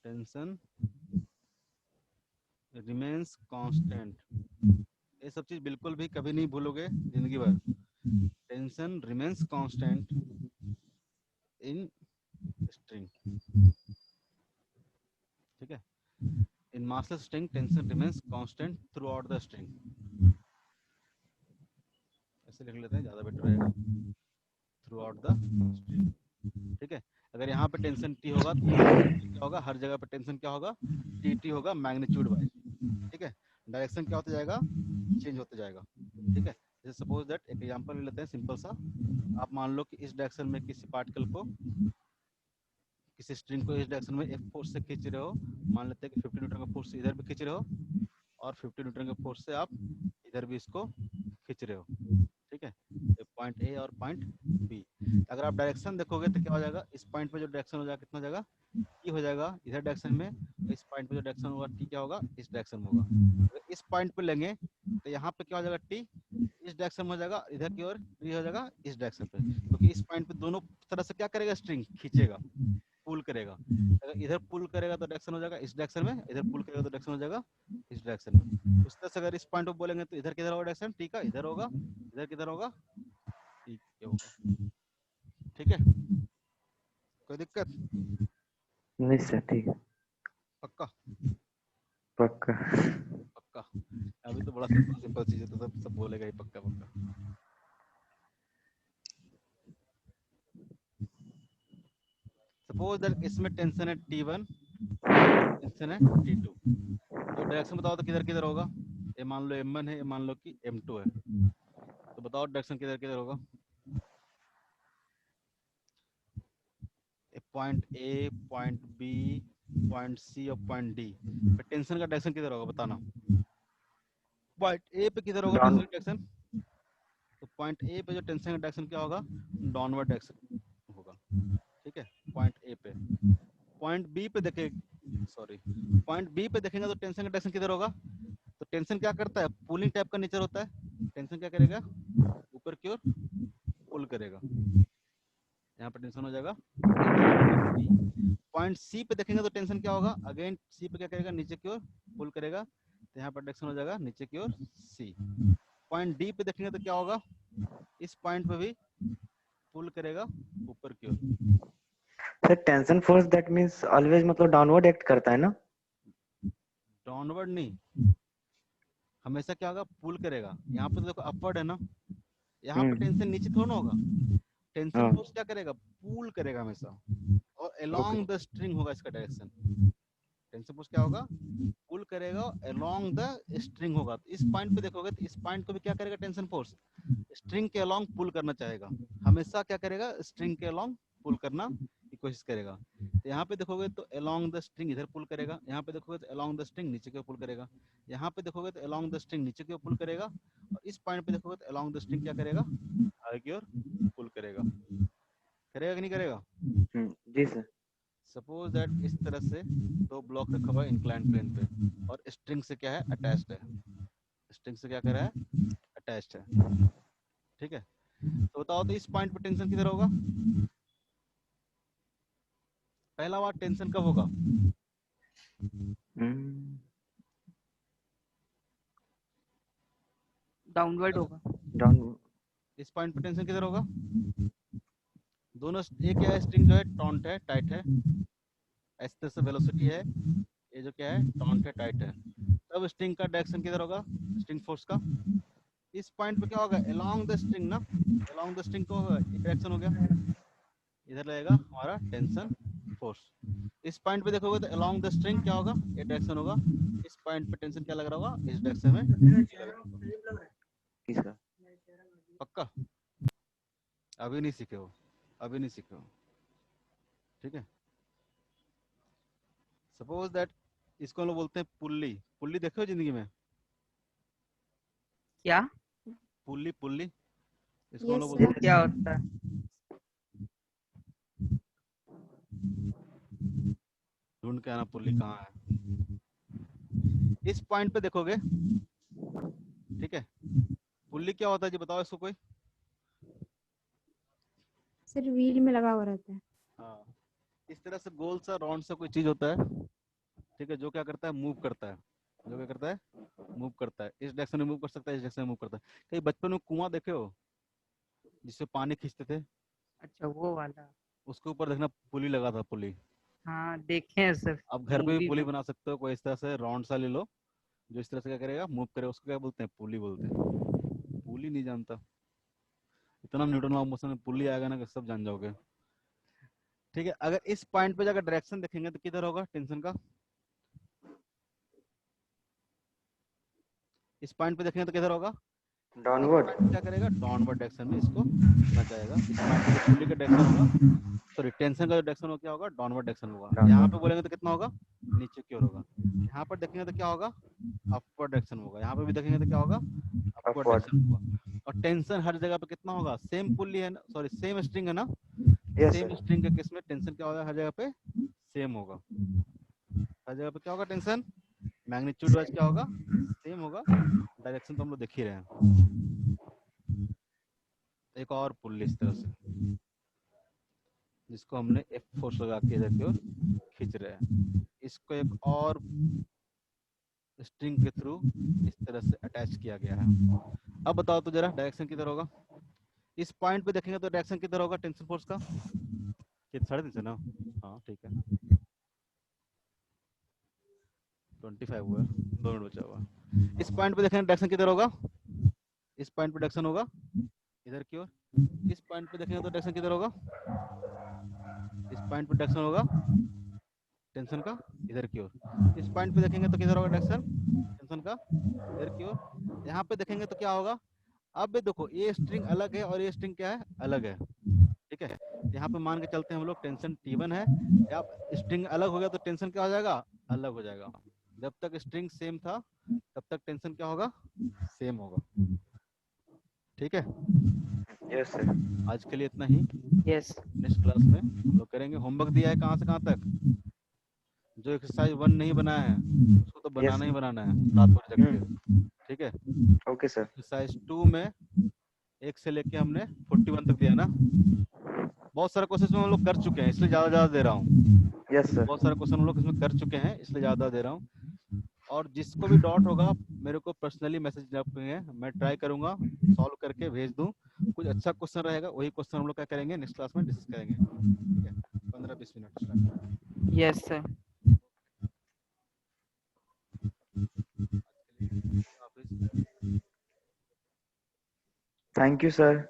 tension remains constant. ये सब चीज बिल्कुल भी कभी नहीं भूलोगे जिंदगी भर। Tension remains constant in string. ठीक है, in massless string tension remains constant throughout the string. ऐसे लिख लेते हैं, ज्यादा बेटर रहेगा, थ्रू आउट द स्ट्रिंग। ठीक है, अगर यहाँ पे टेंशन टी होगा तो यहाँ पे क्या होगा, हर जगह पे टेंशन क्या होगा, टी होगा मैग्नीट्यूड वाइज। ठीक है, डायरेक्शन क्या होता जाएगा, चेंज होता जाएगा। ठीक है, जैसे सपोज दैट एक एग्जांपल ले लेते हैं सिंपल सा। आप मान लो कि इस डायरेक्शन में किसी पार्टिकल को, किसी स्ट्रिंग को इस डायरेक्शन में एक फोर्स से खींच रहे हो। मान लेते हैं कि 50 न्यूटन का फोर्स से इधर भी खींच रहे हो, और 50 न्यूटन के फोर्स से आप इधर भी इसको खींच रहे हो। ठीक है, पॉइंट ए और पॉइंट बी। अगर आप डायरेक्शन देखोगे तो क्या हो जाएगा, इस पॉइंट पे जो डायरेक्शन हो जाएगा कितना हो जाएगा, टी हो जाएगा इधर डायरेक्शन में। इस पॉइंट पे जो डायरेक्शन होगा टी क्या होगा, इस डायरेक्शन में होगा। अगर इस पॉइंट पे लेंगे तो यहाँ पे क्या हो जाएगा, टी इस डायरेक्शन में हो जाएगा, इधर की ओर टी हो जाएगा इस डायरेक्शन पे, क्योंकि इस पॉइंट पे दोनों तरह से क्या करेगा, स्ट्रिंग खींचेगा, पुल करेगा। अगर इधर पुल करेगा तो डायरेक्शन हो जाएगा इस डायरेक्शन में, इधर पुल करेगा तो डायरेक्शन हो जाएगा इस डायरेक्शन में। उस तरह से अगर इस पॉइंट पे बोलेंगे तो इधर किधर होगा डायरेक्शन, टी का इधर होगा, इधर किधर होगा, टी के होगा। ठीक है, कोई दिक्कत? नहीं सर, ठीक है। पक्का पक्का। पक्का, अभी तो बड़ा सिंपल सिंपल चीज है, तो सब बोलेगा ही पक्का पक्का। सपोज दैट इसमें टेंशन है T1, टेंशन है T2, तो डायरेक्शन बताओ तो किधर किधर होगा। ये मान लो M1 है, ये मान लो कि M2 है। तो बताओ डायरेक्शन किधर किधर होगा? Point A, point B, point C और पॉइंट डी पे टेंशन का डायरेक्शन किधर होगा बताना। पॉइंट ए पे किधर होगा टेंशन का डायरेक्शन? तो पॉइंट ए पे जो टेंशन का डायरेक्शन क्या होगा? डाउनवर्ड डायरेक्शन होगा। ठीक है, पॉइंट ए पे। पॉइंट बी पे देखें, सॉरी, पॉइंट बी पे देखेंगे तो टेंशन का डायरेक्शन किधर होगा? तो टेंशन क्या करता है? पुलिंग टाइप का नेचर होता है। टेंशन क्या करेगा? ऊपर की ओर पुल करेगा। यहाँ पर टेंशन हो जाएगा। पॉइंट सी पे देखेंगे तो टेंशन क्या होगा? अगेन सी पे क्या करेगा? नीचे की ओर पुल करेगा। तो यहाँ पर डायरेक्शन हो जाएगा नीचे की ओर सी। पॉइंट डी पे देखेंगे तो क्या होगा? इस पॉइंट पे भी पुल करेगा ऊपर की ओर। Sir tension force that means always मतलब डाउनवर्ड एक्ट करता है ना? डाउनवर्ड नहीं, हमेशा क्या होगा? पुल करेगा। यहाँ पे तो देखो अपवर्ड है ना, यहाँ पे टेंशन नीचे थोड़ा ना होगा। टेंशन फोर्स क्या करेगा? पुल करेगा हमेशा, और अलोंग द स्ट्रिंग होगा इसका डायरेक्शन। टेंशन फोर्स क्या होगा? पुल करेगा, अलोंग द स्ट्रिंग होगा। तो इस पॉइंट पे देखोगे तो इस पॉइंट को भी क्या करेगा? टेंशन फोर्स स्ट्रिंग के अलोंग पुल करना चाहेगा। हमेशा क्या करेगा? स्ट्रिंग के अलोंग पुल करना की कोशिश करेगा। तो यहाँ पे देखोगे तो अलोंग द स्ट्रिंग इधर पुल करेगा, यहाँ पे देखोगे तो अलोंग द स्ट्रिंग नीचे की ओर पुल करेगा, यहाँ पे देखोगे तो अलोंग द स्ट्रिंग नीचे की ओर पुल करेगा, और इस पॉइंट पे देखोगे तो अलोंग द स्ट्रिंग क्या करेगा? आगे की ओर पुल करेगा। करेगा कि नहीं करेगा? जी सर। सपोज दैट इस तरह से दो ब्लॉक रखा हुआ है इंक्लाइन प्लेन पे, और स्ट्रिंग से क्या है? अटैच्ड है। स्ट्रिंग से क्या कर रहा है? अटैच्ड है। ठीक है, तो बताओ तो इस पॉइंट पे टेंशन किधर होगा? पहला बार टेंशन कब होगा? डाउनवर्ड होगा। डाउन इस पॉइंट पे टेंशन किधर होगा? दोनों एक क्या है? स्ट्रिंग जो है टॉन्ट है, टाइट है, इस तरह से वेलोसिटी है, ये जो क्या है? टॉन्ट है, टाइट है। तब स्ट्रिंग का डायरेक्शन किधर होगा? स्ट्रिंग फोर्स का इस पॉइंट पे क्या होगा? अलोंग द स्ट्रिंग ना, अलोंग द स्ट्रिंग को एक डायरेक्शन हो गया, इधर लगेगा हमारा टेंशन फोर्स। इस पॉइंट पे देखोगे तो अलोंग द स्ट्रिंग क्या होगा? ये डायरेक्शन होगा। इस पॉइंट पे टेंशन क्या लग रहा होगा? इस डायरेक्शन में ये लग रहा होगा। सर। पक्का? अभी नहीं सीखे हो, अभी नहीं सीखे हो। ठीक है, सपोज दैट इसको हम लोग बोलते हैं पुल्ली। पुल्ली देखे हो जिंदगी में? क्या? पुल्ली, पुल्ली इसको हम यस लोग सर। बोलते क्या होता है? ढूंढ के आना पुल्ली कहाँ है। इस पॉइंट पे देखोगे, ठीक है, पुल्ली क्या होता है जी बताओ इसको कोई? सर व्हील में लगा हुआ रहता है। हाँ, इस तरह से गोल सा राउंड सा कोई चीज होता है, ठीक है, जो क्या करता है? मूव करता है। जो क्या करता है? मूव करता है। इस डायरेक्शन में मूव कर सकता है, इस डायरेक्शन में मूव करता है। कहीं बचपन में कुआं देखे हो जिससे पानी खींचते थे? अच्छा, वो वाला। उसके ऊपर देखना पुली लगा था, पुली। हाँ, देखे हैं सर। अब घर पे भी मूवी पुली में। बना सकते हो, कोई इस तरह से राउंड सा ले लो जो इस तरह से क्या करेगा? मूव करेगा। उसको क्या बोलते हैं? पुली बोलते हैं। पुली नहीं जानता? इतना न्यूटन लॉ ऑफ मोशन में पुली आएगा ना कि सब जान जाओगे। ठीक है, अगर इस पॉइंट पे जाकर डायरेक्शन देखेंगे तो किधर होगा टेंशन का? इस पॉइंट पे देखेंगे तो किधर होगा? डाउनवर्ड। क्या करेगा? डाउनवर्ड डायरेक्शन में इसको रखना चाहेगा। इस पॉइंट पे जो पुली का डायरेक्शन होगा, सॉरी टेंशन का जो डायरेक्शन होगा क्या होगा? डाउनवर्ड डायरेक्शन होगा। यहाँ पे बोलेंगे तो कितना होगा? नीचे की ओर होगा। यहाँ पर देखेंगे तो क्या होगा? अपवर्ड डायरेक्शन होगा। यहाँ पे भी देखेंगे तो क्या होगा? अपवर्ड डायरेक्शन होगा। और टेंशन हर जगह पे कितना होगा? सेम पुली है ना, सॉरी सेम स्ट्रिंग है ना, सेम स्ट्रिंग के केस में टेंशन क्या होगा? हर जगह पे सेम होगा। हर जगह पे क्या होगा? टेंशन मैग्नीट्यूड वाइज क्या होगा? सेम होगा। डायरेक्शन तो हम लोग देख ही रहे हैं। एक और पुल्ली इस तरह से, जिसको हमने एफ फोर्स लगा के इधर की ओर खींच रहे हैं। इसको एक और स्ट्रिंग के थ्रू इस तरह से अटैच किया गया है। अब बताओ तो जरा डायरेक्शन किधर होगा? इस पॉइंट पे देखेंगे तो डायरेक्शन किधर होगा टेंशन फोर्स का? 3.5 ना? हाँ ठीक है, 25 हुआ है, 2 मिनट बचा हुआ। इस पॉइंट पे देखेंगे डायरेक्शन किधर होगा? इस पॉइंट पे डायरेक्शन होगा इधर की ओर। इस पॉइंट पे देखेंगे तो डायरेक्शन किधर होगा? इस पॉइंट पे डायरेक्शन होगा टेंशन का इधर की ओर। इस पॉइंट पे देखेंगे तो किधर होगा डायरेक्शन टेंशन का? इधर की ओर। यहाँ पे देखेंगे तो क्या होगा? अब ये देखो ये स्ट्रिंग अलग है और ये स्ट्रिंग क्या है, अलग है, ठीक है। यहाँ पे मान के चलते हैं हम लोग टेंशन T1 है, या स्ट्रिंग अलग हो गया तो टेंशन क्या हो जाएगा, अलग हो जाएगा। जब तक स्ट्रिंग सेम था तब तक टेंशन क्या होगा, सेम होगा, ठीक है। Yes sir. आज के लिए इतना ही, यस नेक्स्ट क्लास में हम लोग करेंगे। होमवर्क दिया है कहाँ से कहाँ तक, जो एक्सरसाइज 1 नहीं बनाया है उसको तो बनाना ही बनाना है रात भर जग के, ठीक है। Okay sir. एक्सरसाइज 2 में 1 से लेके हमने 41 तक दिया ना, बहुत सारे क्वेश्चन हम लोग कर चुके हैं इसलिए ज्यादा दे रहा हूँ। Yes sir. बहुत सारे क्वेश्चन हम लोग इसमें कर चुके हैं इसलिए ज्यादा दे रहा हूँ। और जिसको भी डाउट होगा मेरे को पर्सनली मैसेज करेंगे, मैं ट्राई करूंगा सॉल्व करके भेज दूं। कुछ अच्छा क्वेश्चन रहेगा वही क्वेश्चन हम लोग क्या करेंगे नेक्स्ट क्लास में डिस्कस करेंगे, ठीक है। 15-20 minute start. Yes sir. Thank you sir.